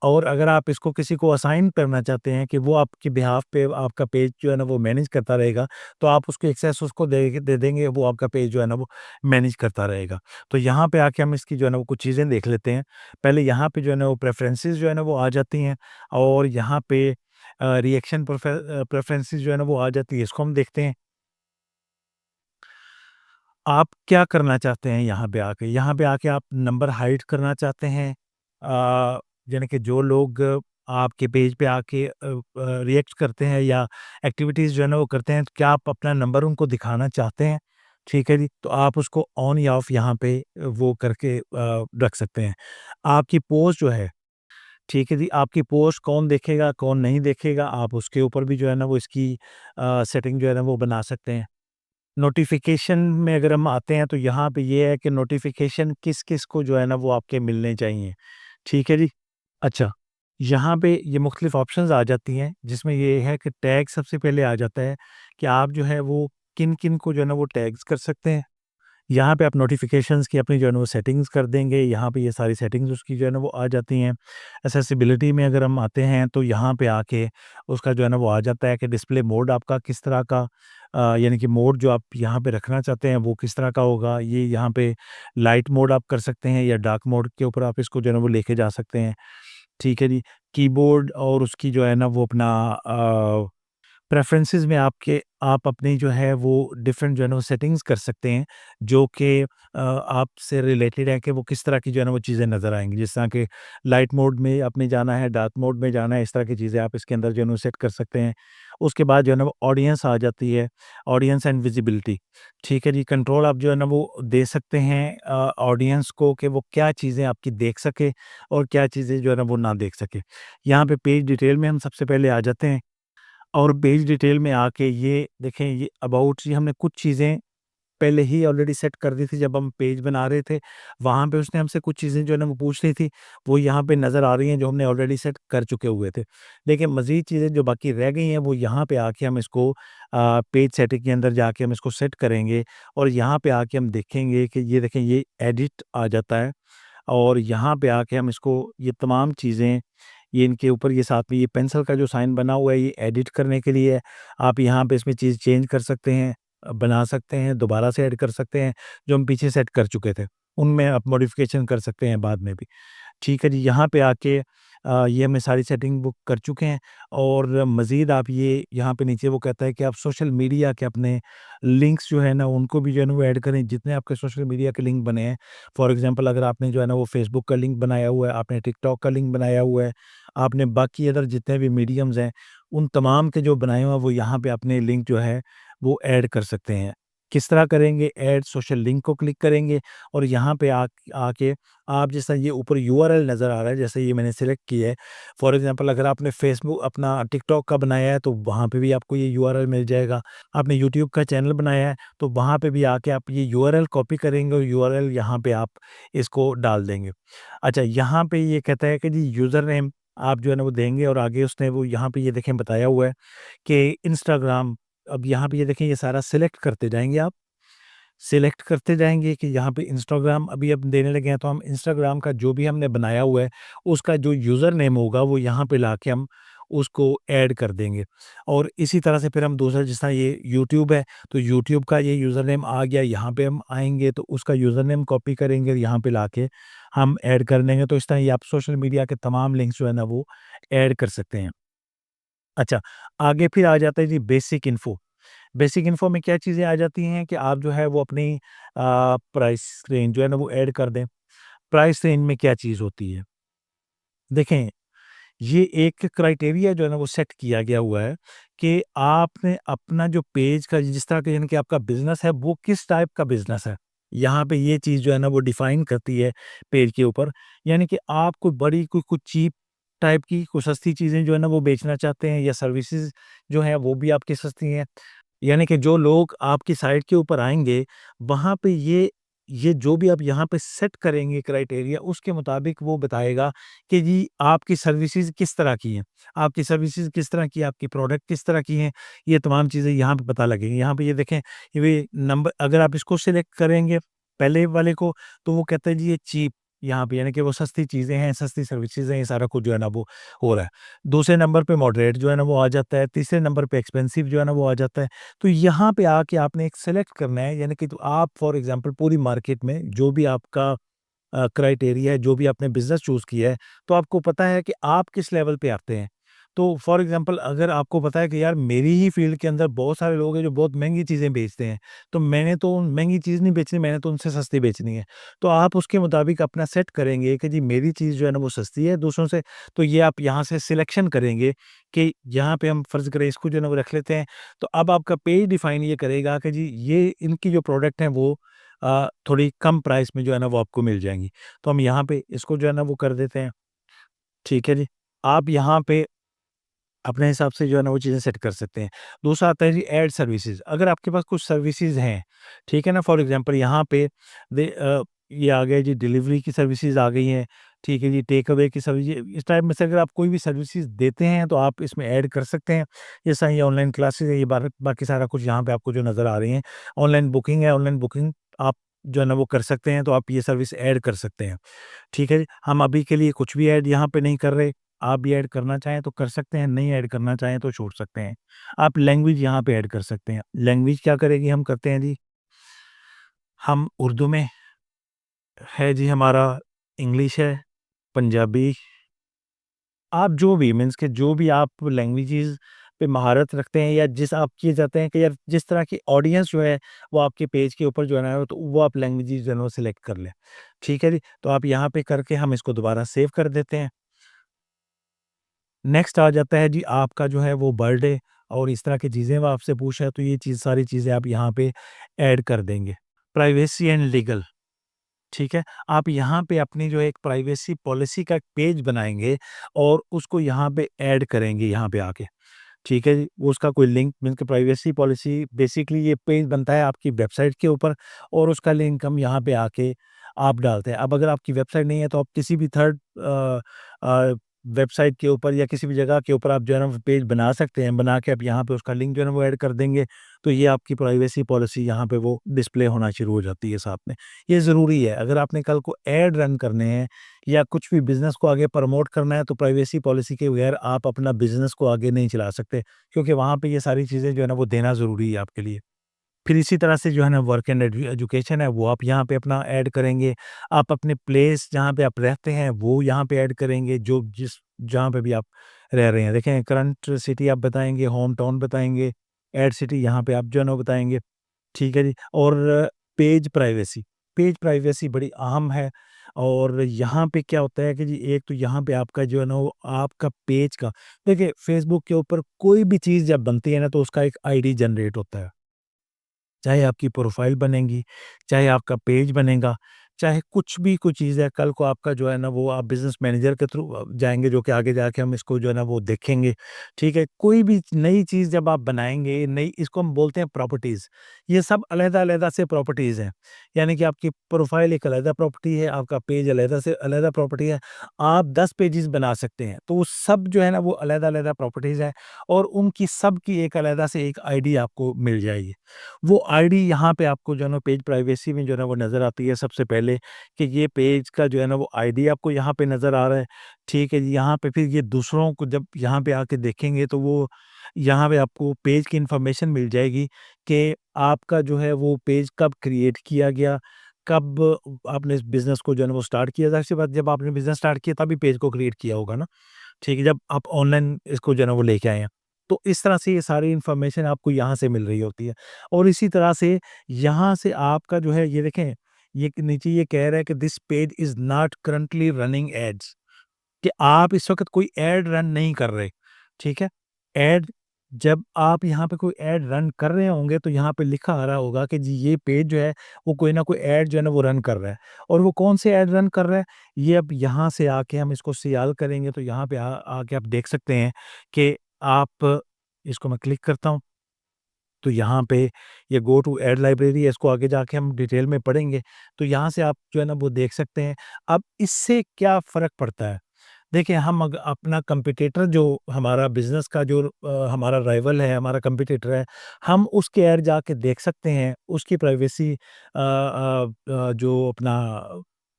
और अगर आप इसको किसी को असाइन करना चाहते हैं कि वो आपके बिहाफ़ पे आपका पेज जो है ना वो मैनेज करता रहेगा, तो आप उसकी एक्सेस उसको दे देंगे, वो आपका पेज जो है ना वो मैनेज करता रहेगा। तो यहाँ पे आके हम इसकी जो है ना वो कुछ चीज़ें देख लेते हैं। पहले यहाँ पे जो है ना वो प्रेफ़रेंसेस जो है ना वो आ जाती हैं और यहाँ पे रिएक्शन प्रेफ़रेंसेस जो है ना वो आ जाती है, इसको हम देखते हैं। आप क्या करना चाहते हैं यहाँ पे आके? यहाँ पे आके आप नंबर हाइड करना चाहते हैं यानी कि जो लोग आपके पेज पे आके रिएक्ट करते हैं या एक्टिविटीज़ जो है ना वो करते हैं, तो क्या आप अपना नंबर उनको दिखाना चाहते हैं? ठीक है जी, तो आप उसको ऑन या ऑफ यहाँ पे वो करके रख सकते हैं। आपकी पोस्ट जो है, ठीक है जी, आपकी पोस्ट कौन देखेगा, कौन नहीं देखेगा, आप उसके ऊपर भी जो है ना वो इसकी सेटिंग जो है ना वो बना सकते हैं। नोटिफ़िकेशन में अगर हम आते हैं तो यहाँ पे ये है कि नोटिफ़िकेशन किस-किस को जो है ना वो आपके मिलने चाहिए। ठीक है जी? अच्छा, यहाँ पे ये मुख्तलिफ़ ऑप्शंस आ जाती हैं जिसमें ये है कि टैग सबसे पहले आ जाता है कि आप जो है वो किन-किन को जो है ना वो टैग्स कर सकते हैं। यहाँ पे आप नोटिफ़िकेशंस की अपनी जो है ना वो सेटिंग्स कर देंगे, यहाँ पे ये सारी सेटिंग्स उसकी जो है ना वो आ जाती हैं। एक्सेसिबिलिटी में अगर हम आते हैं तो यहाँ पे आके उसका जो है ना वो आ जाता है कि डिस्प्ले मोड आपका किस तरह का यानी कि मोड जो आप यहाँ पे रखना चाहते हैं वो किस तरह का होगा। ये यहाँ पे लाइट मोड आप कर सकते हैं या डार्क मोड के ऊपर आप इसको जो है ना वो लेके जा सकते हैं। ठीक है जी। कीबोर्ड और उसकी जो है ना वो अपना प्रेफ़रेंसेस में आप अपनी जो है वो डिफ़रेंट जो है ना वो सेटिंग्स कर सकते हैं, जो कि आपसे रिलेटेड है कि वो किस तरह की जो है ना वो चीज़ें नज़र आएँगी। जिस तरह के लाइट मोड में आपने जाना है, डार्क मोड में जाना है, इस तरह की चीज़ें आप इसके अंदर जो है ना वो सेट कर सकते हैं। उसके बाद जो है ना वो ऑडियंस आ जाती है, ऑडियंस एंड विज़िबिलिटी। ठीक है जी, कंट्रोल आप जो है ना वो दे सकते हैं ऑडियंस को कि वो क्या चीज़ें आपकी देख सके और क्या चीज़ें जो है ना वो ना देख सके। यहाँ पे पेज डिटेल में हम सबसे पहले आ जाते हैं। और पेज डिटेल में आके ये देखें ये अबाउट ये हमने कुछ चीज़ें पहले ही ऑलरेडी सेट कर दी थी जब हम पेज बना रहे थे। वहाँ पे उसने हमसे कुछ चीज़ें जो है ना वो पूछ ली थी, वो यहाँ पे नज़र आ रही हैं जो हमने ऑलरेडी सेट कर चुके हुए थे। लेकिन मज़ीद चीज़ें जो बाकी रह गई हैं वो यहाँ पे आके हम इसको पेज सेटिंग के अंदर जाके हम इसको सेट करेंगे और यहाँ पे आके हम देखेंगे कि ये देखें ये एडिट आ जाता है। और यहाँ पे आके हम इसको ये तमाम चीज़ें ये इनके ऊपर ये साथ में ये पेंसिल का जो साइन बना हुआ है ये एडिट करने के लिए है। आप यहाँ पे इसमें चीज़ चेंज कर सकते हैं, बना सकते हैं, दोबारा से ऐड कर सकते हैं, जो हम पीछे सेट कर चुके थे। उनमें आप मॉडिफ़िकेशन कर सकते हैं बाद में भी। ठीक है जी, यहाँ पे आके ये हमने सारी सेटिंग बुक कर चुके हैं और मज़ीद आप ये यहाँ पे नीचे वो कहता है कि आप सोशल मीडिया के अपने लिंक्स जो है ना उनको भी जो है ना वो ऐड करें जितने आपके सोशल मीडिया के लिंक बने हैं। फॉर एग्ज़ाम्पल अगर आपने जो है ना वो फ़ेसबुक का लिंक बनाया हुआ है, आपने टिकटॉक का लिंक बनाया हुआ है, आपने बाकी अदर जितने भी मीडियम्स हैं, उन तमाम के जो बनाए हुए हैं वो यहाँ पे अपने लिंक जो है वो ऐड कर सकते हैं। किस तरह करेंगे? ऐड सोशल लिंक को क्लिक करेंगे और यहाँ पे आके आप जैसा ये ऊपर यूआरएल नज़र आ रहा है, जैसे ये मैंने सेलेक्ट किया है। फॉर एग्ज़ाम्पल अगर आपने फ़ेसबुक अपना टिकटॉक का बनाया है, तो वहाँ पे भी आपको ये यूआरएल मिल जाएगा। आपने यूट्यूब का चैनल बनाया है, तो वहाँ पे भी आके आप ये यूआरएल कॉपी करेंगे और यूआरएल यहाँ पे आप इसको डाल देंगे। अच्छा, यहाँ पे ये कहता है कि जी यूज़र नेम आप जो है ना वो देंगे और आगे उसने वो यहाँ पे ये देखें बताया हुआ है कि इंस्टाग्राम अब यहाँ पे ये देखें ये सारा सेलेक्ट करते जाएँगे आप। सिलेक्ट करते जाएँगे कि यहाँ पे इंस्टाग्राम अभी अब देने लगे हैं, तो हम इंस्टाग्राम का जो भी हमने बनाया हुआ है, उसका जो यूज़र नेम होगा वो यहाँ पे लाके हम उसको ऐड कर देंगे। और इसी तरह से फिर हम दूसरा जिस तरह ये यूट्यूब है, तो यूट्यूब का ये यूज़र नेम आ गया, यहाँ पे हम आएँगे तो उसका यूज़र नेम कॉपी करेंगे, यहाँ पे लाके हम ऐड कर देंगे। तो इस तरह ये आप सोशल मीडिया के तमाम लिंक्स जो है ना वो ऐड कर सकते हैं। अच्छा, आगे फिर आ जाता है जी बेसिक इन्फो। बेसिक इन्फो में क्या चीज़ें आ जाती हैं कि आप जो है वो अपनी प्राइस रेंज जो है ना वो ऐड कर दें। प्राइस रेंज में क्या चीज़ होती है? देखें, ये एक क्राइटेरिया जो है ना वो सेट किया गया हुआ है कि आपने अपना जो पेज का जिस तरह का यानी कि आपका बिज़नेस है वो किस टाइप का बिज़नेस है। यहाँ पे ये चीज़ जो है ना वो डिफ़ाइन करती है पेज के ऊपर। यानी कि आप कोई बड़ी कोई कुछ चीप टाइप की कोई सस्ती चीज़ें जो है ना वो बेचना चाहते हैं या सर्विसेज़ जो हैं वो भी आपकी सस्ती हैं। यानी कि जो लोग आपकी साइट के ऊपर आएँगे, वहाँ पे ये जो भी आप यहाँ पे सेट करेंगे क्राइटेरिया, उसके मुताबिक वो बताएगा कि जी आपकी सर्विसेज़ किस तरह की हैं। आपकी सर्विसेज़ किस तरह की है, आपकी प्रोडक्ट किस तरह की हैं, ये तमाम चीज़ें यहाँ पे पता लगेंगी। यहाँ पे ये देखें, ये नंबर अगर आप इसको सिलेक्ट करेंगे, पहले वाले को, तो वो कहता है जी ये चीप, यहाँ पे यानी कि वो सस्ती चीज़ें हैं, सस्ती सर्विसेज़ हैं, ये सारा कुछ जो है ना वो हो रहा है। दूसरे नंबर पे मॉडरेट जो है ना वो आ जाता है, तीसरे नंबर पे एक्सपेंसिव जो है ना वो आ जाता है। तो यहाँ पे आके आपने एक सेलेक्ट करना है, यानी कि तो आप फॉर एग्ज़ाम्पल पूरी मार्केट में जो भी आपका क्राइटेरिया है, जो भी आपने बिज़नेस चूज़ किया है, तो आपको पता है कि आप किस लेवल पे आते हैं। तो फॉर एग्ज़ाम्पल अगर आपको पता है कि यार मेरी ही फ़ील्ड के अंदर बहुत सारे लोग हैं जो बहुत महँगी चीज़ें बेचते हैं, तो मैंने तो महँगी चीज़ नहीं बेचनी, मैंने तो उनसे सस्ती बेचनी है। तो आप उसके मुताबिक अपना सेट करेंगे कि जी मेरी चीज़ जो है ना वो सस्ती है दूसरों से, तो ये आप यहाँ से सिलेक्शन करेंगे कि यहाँ पे हम फ़र्ज़ करें इसको जो है ना वो रख लेते हैं। तो अब आपका पेज डिफ़ाइन ये करेगा कि जी ये इनकी जो प्रोडक्ट हैं वो थोड़ी कम प्राइस में जो है ना वो आपको मिल जाएँगी। तो हम यहाँ पे इसको जो है ना वो कर देते हैं, ठीक है जी। आप यहाँ पे अपने हिसाब से जो है ना वो चीज़ें सेट कर सकते हैं। दूसरा आता है जी ऐड सर्विसेज़। अगर आपके पास कुछ सर्विसेज़ हैं, ठीक है ना? फॉर एग्ज़ाम्पल यहाँ पे ये आ गए जी डिलीवरी की सर्विसेज़ आ गई हैं, ठीक है जी, टेक अवे की सर्विस, ये इस टाइप में से अगर आप कोई भी सर्विसेज़ देते हैं तो आप इसमें ऐड कर सकते हैं। जैसा ये ऑनलाइन क्लासेज़ है, ये बाकी सारा कुछ यहाँ पे आपको जो नज़र आ रही हैं। ऑनलाइन बुकिंग है, ऑनलाइन बुकिंग आप जो है ना वो कर सकते हैं, तो आप ये सर्विस ऐड कर सकते हैं। ठीक है जी। हम अभी के लिए कुछ भी ऐड यहाँ पे नहीं कर रहे। आप भी ऐड करना चाहें तो कर सकते हैं, नहीं ऐड करना चाहें तो छोड़ सकते हैं। आप लैंग्वेज यहाँ पे ऐड कर सकते हैं। लैंग्वेज क्या करेगी हम करते हैं जी, हम उर्दू में है जी हमारा, इंग्लिश है, पंजाबी, आप जो भी मीन्स के जो भी आप लैंग्वेजेज़ पे महारत रखते हैं या जिस आप ये चाहते हैं कि यार जिस तरह की ऑडियंस जो है वो आपके पेज के ऊपर जो है ना तो वो आप लैंग्वेजेज़ जो है ना वो सिलेक्ट कर लें। ठीक है जी? तो आप यहाँ पे करके हम इसको दोबारा सेव कर देते हैं। नेक्स्ट आ जाता है जी आपका जो है वो बर्थडे और इस तरह की चीज़ें वो आपसे पूछ रहा है, तो ये चीज़ सारी चीज़ें आप यहाँ पे ऐड कर देंगे। प्राइवेसी एंड लीगल, ठीक है? आप यहाँ पे अपनी जो है एक प्राइवेसी पॉलिसी का एक पेज बनाएँगे और उसको यहाँ पे ऐड करेंगे यहाँ पे आके, ठीक है जी? वो उसका कोई लिंक मीन्स कि प्राइवेसी पॉलिसी बेसिकली ये पेज बनता है आपकी वेबसाइट के ऊपर और उसका लिंक हम यहाँ पे आके आप डालते हैं। अब अगर आपकी वेबसाइट नहीं है तो आप किसी भी थर्ड अ, वेबसाइट के ऊपर या किसी भी जगह के ऊपर आप जो है ना पेज बना सकते हैं। बना के आप यहाँ पे उसका लिंक जो है ना वो ऐड कर देंगे, तो ये आपकी प्राइवेसी पॉलिसी यहाँ पे वो डिस्प्ले होना शुरू हो जाती है साथ में। ये ज़रूरी है, अगर आपने कल को ऐड रन करने हैं या कुछ भी बिज़नेस को आगे प्रमोट करना है तो प्राइवेसी पॉलिसी के बगैर आप अपना बिज़नेस को आगे नहीं चला सकते, क्योंकि वहाँ पे ये सारी चीज़ें जो है ना वो देना ज़रूरी है आपके लिए। फिर इसी तरह से जो है ना वर्क एंड एजुकेशन है वो आप यहाँ पे अपना ऐड करेंगे। आप अपने प्लेस जहाँ पे आप रहते हैं वो यहाँ पे ऐड करेंगे, जो जिस जहाँ पे भी आप रह रहे हैं। देखें करंट सिटी आप बताएँगे, होम टाउन बताएँगे, ऐड सिटी यहाँ पे आप जो है ना वो बताएँगे। ठीक है जी। और पेज प्राइवेसी बड़ी अहम है और यहाँ पे क्या होता है कि जी एक तो यहाँ पे आपका जो है ना वो आपका पेज का देखिए फ़ेसबुक के ऊपर कोई भी चीज़ जब बनती है ना तो उसका एक आईडी जनरेट होता है। चाहे आपकी प्रोफ़ाइल बनेगी, चाहे आपका पेज बनेगा, चाहे कुछ भी कोई चीज़ है, कल को आपका जो है ना वो आप बिज़नेस मैनेजर के थ्रू जाएँगे जो कि आगे जाके हम इसको जो है ना वो देखेंगे, ठीक है? कोई भी नई चीज़ जब आप बनाएँगे, नई इसको हम बोलते हैं प्रॉपर्टीज़, ये सब अलग-अलग से प्रॉपर्टीज़ हैं। यानी कि आपकी प्रोफ़ाइल एक अलग प्रॉपर्टी है, आपका पेज अलग से अलग प्रॉपर्टी है। आप 10 पेजेज़ बना सकते हैं, तो वो सब जो है ना वो अलग-अलग प्रॉपर्टीज़ हैं और उनकी सब की एक अलग से एक आईडी आपको मिल जाएगी। वो आईडी यहाँ पे आपको जो है ना पेज प्राइवेसी में जो है ना वो नज़र आती है सबसे पहले कि ये पेज का जो है ना वो आईडी आपको यहाँ पे नज़र आ रहा है। ठीक है जी, यहाँ पे फिर ये दूसरों को जब यहाँ पे आके देखेंगे तो वो यहाँ पे आपको पेज की इन्फॉर्मेशन मिल जाएगी कि आपका जो है वो पेज कब क्रिएट किया गया, कब आपने इस बिज़नेस को जो है ना वो स्टार्ट किया। ज़ाहिर-सी बात जब आपने बिज़नेस स्टार्ट किया तभी पेज को क्रिएट किया होगा ना। ठीक है, जब आप ऑनलाइन इसको जो है ना वो लेके आए हैं। तो इस तरह से ये सारी इन्फॉर्मेशन आपको यहाँ से मिल रही होती है। और इसी तरह से यहाँ से आपका जो है ये देखें, ये नीचे ये कह रहा है कि this page is not currently running ads, कि आप इस वक़्त कोई ऐड रन नहीं कर रहे, ठीक है? ऐड जब आप यहाँ पे कोई ऐड रन कर रहे होंगे तो यहाँ पे लिखा आ रहा होगा कि जी ये पेज जो है वो कोई ना कोई ऐड जो है ना वो रन कर रहा है। और वो कौन से ऐड रन कर रहा है, ये अब यहाँ से आके हम इसको सियाल करेंगे तो यहाँ पे आके आप देख सकते हैं कि आप इसको मैं क्लिक करता हूँ, तो यहाँ पे ये गो टू ऐड लाइब्रेरी है, इसको आगे जाके हम डिटेल में पढ़ेंगे। तो यहाँ से आप जो है ना वो देख सकते हैं। अब इससे क्या फ़र्क पड़ता है? देखिए, हम अपना कॉम्पिटिटर जो हमारा बिज़नेस का जो हमारा राइवल है, हमारा कॉम्पिटिटर है, हम उसके ऐड जाके देख सकते हैं, उसकी प्राइवेसी जो अपना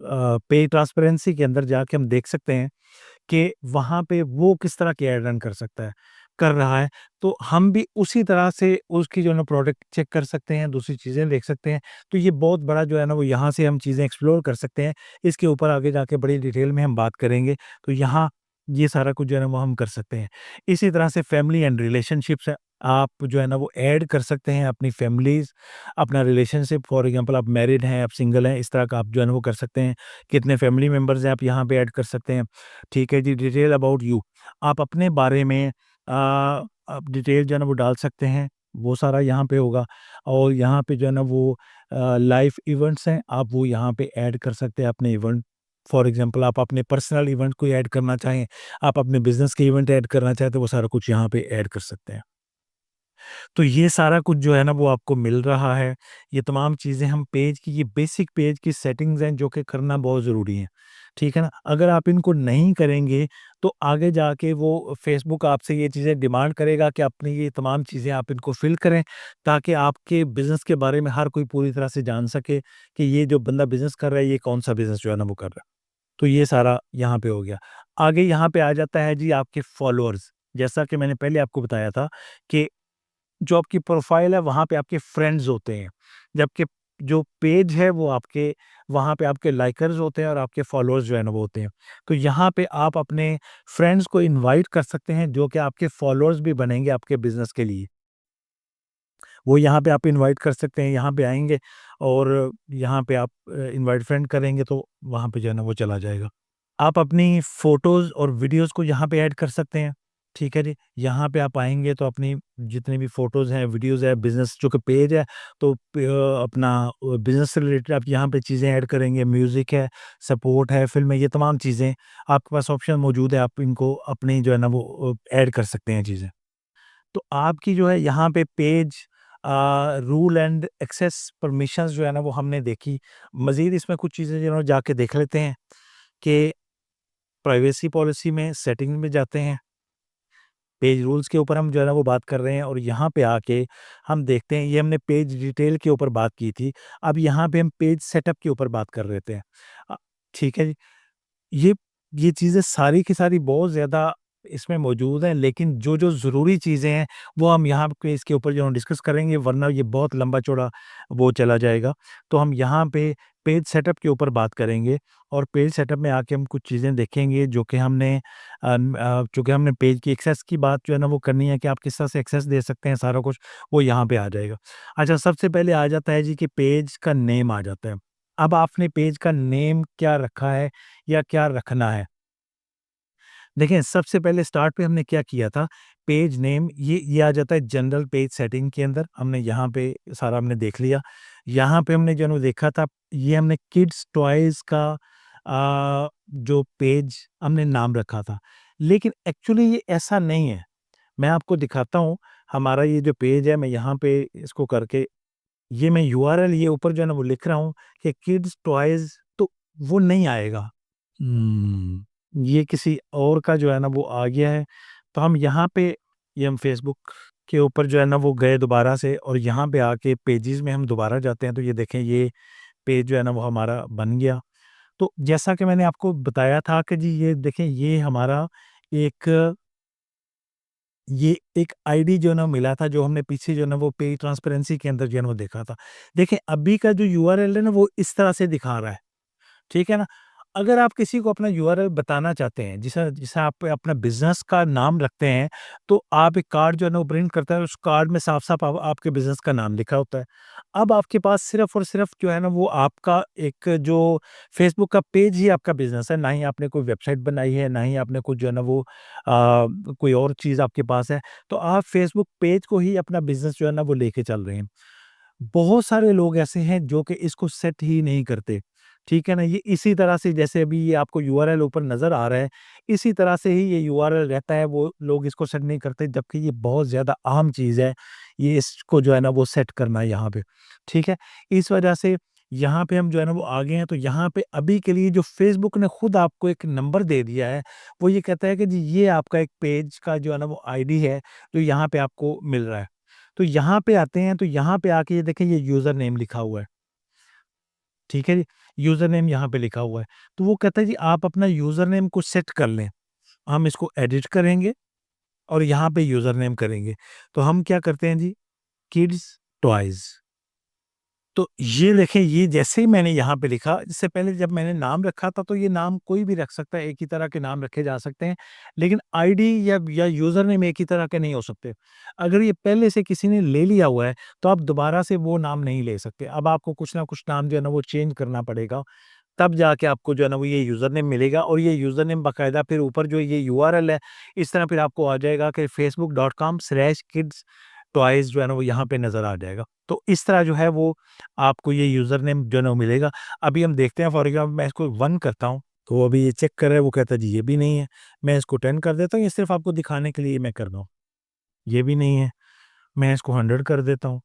पे ट्रांसपेरेंसी के अंदर जाके हम देख सकते हैं कि वहाँ पे वो किस तरह की ऐड रन कर रहा है। तो हम भी उसी तरह से उसकी जो है ना प्रोडक्ट चेक कर सकते हैं, दूसरी चीज़ें देख सकते हैं। तो ये बहुत बड़ा जो है ना वो यहाँ से हम चीज़ें एक्सप्लोर कर सकते हैं। इसके ऊपर आगे जाके बड़ी डिटेल में हम बात करेंगे। तो यहाँ ये सारा कुछ जो है ना वो हम कर सकते हैं। इसी तरह से फैमिली एंड रिलेशनशिप्स है, आप जो है ना वो ऐड कर सकते हैं अपनी फैमिलीज़, अपना रिलेशनशिप, फॉर एग्ज़ाम्पल आप मैरिड हैं, आप सिंगल हैं, इस तरह का आप जो है ना वो कर सकते हैं। कितने फैमिली मेंबर्स हैं आप यहाँ पे ऐड कर सकते हैं। ठीक है जी, डिटेल अबाउट यू, आप अपने बारे में आप डिटेल जो है ना वो डाल सकते हैं, वो सारा यहाँ पे होगा। और यहाँ पे जो है ना वो लाइफ इवेंट्स हैं, आप वो यहाँ पे ऐड कर सकते हैं अपने इवेंट। फॉर एग्ज़ाम्पल आप अपने पर्सनल इवेंट कोई ऐड करना चाहें, आप अपने बिज़नेस के इवेंट ऐड करना चाहें, तो वो सारा कुछ यहाँ पे ऐड कर सकते हैं। तो ये सारा कुछ जो है ना वो आपको मिल रहा है। ये तमाम चीज़ें हम पेज की, ये बेसिक पेज की सेटिंग्स हैं जो कि करना बहुत ज़रूरी है। ठीक है ना? अगर आप इनको नहीं करेंगे तो आगे जाके वो फ़ेसबुक आपसे ये चीज़ें डिमांड करेगा कि अपनी ये तमाम चीज़ें आप इनको फ़िल करें, ताकि आपके बिज़नेस के बारे में हर कोई पूरी तरह से जान सके कि ये जो बंदा बिज़नेस कर रहा है ये कौन-सा बिज़नेस जो है ना वो कर रहा है। तो ये सारा यहाँ पे हो गया। आगे यहाँ पे आ जाता है जी आपके फ़ॉलोअर्स। जैसा कि मैंने पहले आपको बताया था कि जो आपकी प्रोफ़ाइल है वहाँ पे आपके फ्रेंड्स होते हैं, जबकि जो पेज है वो आपके वहाँ पे आपके लाइकर्स होते हैं और आपके फ़ॉलोअर्स जो है ना वो होते हैं। तो यहाँ पे आप अपने फ्रेंड्स को इनवाइट कर सकते हैं जो कि आपके फ़ॉलोअर्स भी बनेंगे आपके बिज़नेस के लिए। वो यहाँ पे आप इनवाइट कर सकते हैं, यहाँ पे आएँगे और यहाँ पे आप इनवाइट फ्रेंड करेंगे तो वहाँ पे जो है ना वो चला जाएगा। आप अपनी फ़ोटोज़ और वीडियोज़ को यहाँ पे ऐड कर सकते हैं, ठीक है जी। यहाँ पे आप आएँगे तो अपनी जितनी भी फ़ोटोज़ हैं, वीडियोज़ है, बिज़नेस जो कि पेज है, तो अपना बिज़नेस से रिलेटेड आप यहाँ पे चीज़ें ऐड करेंगे, म्यूज़िक है, सपोर्ट है, फ़िल्म है, ये तमाम चीज़ें आपके पास ऑप्शन मौजूद है, आप इनको अपनी जो है ना वो ऐड कर सकते हैं चीज़ें। तो आपकी जो है यहाँ पे page rule and access permissions जो है ना वो हमने देखी। मज़ीद इसमें कुछ चीज़ें जो है ना जाके देख लेते हैं कि प्राइवेसी पॉलिसी में सेटिंग में जाते हैं, पेज रूल्स के ऊपर हम जो है ना वो बात कर रहे हैं और यहाँ पे आके हम देखते हैं, ये हमने पेज डिटेल के ऊपर बात की थी, अब यहाँ पे हम पेज सेटअप के ऊपर बात कर लेते हैं। अ, ठीक है जी। ये ये चीज़ें सारी की सारी बहुत ज़्यादा इसमें मौजूद हैं, लेकिन जो-जो ज़रूरी चीज़ें हैं, वो हम यहाँ पे इसके ऊपर जो हम डिस्कस करेंगे, वरना ये बहुत लंबा-चौड़ा वो चला जाएगा। तो हम यहाँ पे पेज सेटअप के ऊपर बात करेंगे और पेज सेटअप में आके हम कुछ चीज़ें देखेंगे जो कि हमने पेज की एक्सेस की बात जो है ना वो करनी है कि आप किस तरह से एक्सेस दे सकते हैं, सारा कुछ वो यहाँ पे आ जाएगा। अच्छा, सबसे पहले आ जाता है जी कि पेज का नेम आ जाता है। अब आपने पेज का नेम क्या रखा है या क्या रखना है? देखिए, सबसे पहले स्टार्ट पे हमने क्या किया था, पेज नेम ये आ जाता है जनरल पेज सेटिंग के अंदर, हमने यहाँ पे सारा हमने देख लिया। यहाँ पे हमने जो है ना देखा था, ये हमने किड्स टॉयज़ का जो पेज हमने नाम रखा था। लेकिन एक्चुअली ये ऐसा नहीं है। मैं आपको दिखाता हूँ, हमारा ये जो पेज है, मैं यहाँ पे इसको करके ये मैं यूआरएल ये ऊपर जो है ना वो लिख रहा हूँ कि किड्स टॉयज़, तो वो नहीं आएगा। ये किसी और का जो है ना वो आ गया है। तो हम यहाँ पे ये हम फ़ेसबुक के ऊपर जो है ना वो गए दोबारा से और यहाँ पे आके पेजेज़ में हम दोबारा जाते हैं तो ये देखें, ये पेज जो है ना वो हमारा बन गया। तो जैसा कि मैंने आपको बताया था कि जी ये देखें, ये हमारा एक ये एक आईडी जो है ना मिला था, जो हमने पीछे जो है ना वो पे ट्रांसपेरेंसी के अंदर जो है ना वो देखा था। देखें, अभी का जो यूआरएल है ना वो इस तरह से दिखा रहा है। ठीक है ना? अगर आप किसी को अपना यूआरएल बताना चाहते हैं, जिसे जिसे आप अपना बिज़नेस का नाम रखते हैं, तो आप एक कार्ड जो है ना वो प्रिंट करते हैं, उस कार्ड में साफ-साफ आपके बिज़नेस का नाम लिखा होता है। अब आपके पास सिर्फ़ और सिर्फ़ जो है ना वो आपका एक जो फ़ेसबुक का पेज ही आपका बिज़नेस है, ना ही आपने कोई वेबसाइट बनाई है, ना ही आपने कुछ जो है ना वो कोई और चीज़ आपके पास है। तो आप फ़ेसबुक पेज को ही अपना बिज़नेस जो है ना वो लेके चल रहे हैं। बहुत सारे लोग ऐसे हैं जो कि इसको सेट ही नहीं करते, ठीक है ना? ये इसी तरह से जैसे अभी ये आपको यूआरएल ऊपर नज़र आ रहा है, इसी तरह से ही ये यूआरएल रहता है, वो लोग इसको सेट नहीं करते, जबकि ये बहुत ज़्यादा अहम चीज़ है, ये इसको जो है ना वो सेट करना यहाँ पे, ठीक है? इस वजह से यहाँ पे हम जो है ना वो आगे हैं, तो यहाँ पे अभी के लिए जो फ़ेसबुक ने खुद आपको एक नंबर दे दिया है, वो ये कहता है कि जी ये आपका एक पेज का जो है ना वो आईडी है, जो यहाँ पे आपको मिल रहा है। तो यहाँ पे आते हैं, तो यहाँ पे आके ये देखें ये यूज़र नेम लिखा हुआ है, ठीक है जी? यूज़र नेम यहाँ पे लिखा हुआ है। तो वो कहता है जी आप अपना यूज़र नेम को सेट कर लें। हम इसको एडिट करेंगे और यहाँ पे यूज़र नेम करेंगे। तो हम क्या करते हैं जी, किड्स टॉयज़। तो ये देखें, ये जैसे ही मैंने यहाँ पे लिखा, इससे पहले जब मैंने नाम रखा था तो ये नाम कोई भी रख सकता है, एक ही तरह के नाम रखे जा सकते हैं। लेकिन आईडी या यूज़र नेम एक ही तरह के नहीं हो सकते। अगर ये पहले से किसी ने ले लिया हुआ है, तो आप दोबारा से वो नाम नहीं ले सकते। अब आपको कुछ ना कुछ नाम जो है ना वो चेंज करना पड़ेगा, तब जाके आपको जो है ना वो ये यूज़र नेम मिलेगा, और ये यूज़र नेम बाकायदा फिर ऊपर जो ये यूआरएल है, इस तरह फिर आपको आ जाएगा कि facebook.com/kids टॉयज़ जो है ना वो यहाँ पे नज़र आ जाएगा। तो इस तरह जो है वो आपको ये यूज़र नेम जो है ना वो मिलेगा। अभी हम देखते हैं, फॉर एग्ज़ाम्पल मैं इसको 1 करता हूँ, तो वो अभी ये चेक कर रहा है, वो कहता है जी ये भी नहीं है। मैं इसको 10 कर देता हूँ, ये सिर्फ़ आपको दिखाने के लिए मैं कर रहा हूँ। ये भी नहीं है। मैं इसको 100 कर देता हूँ,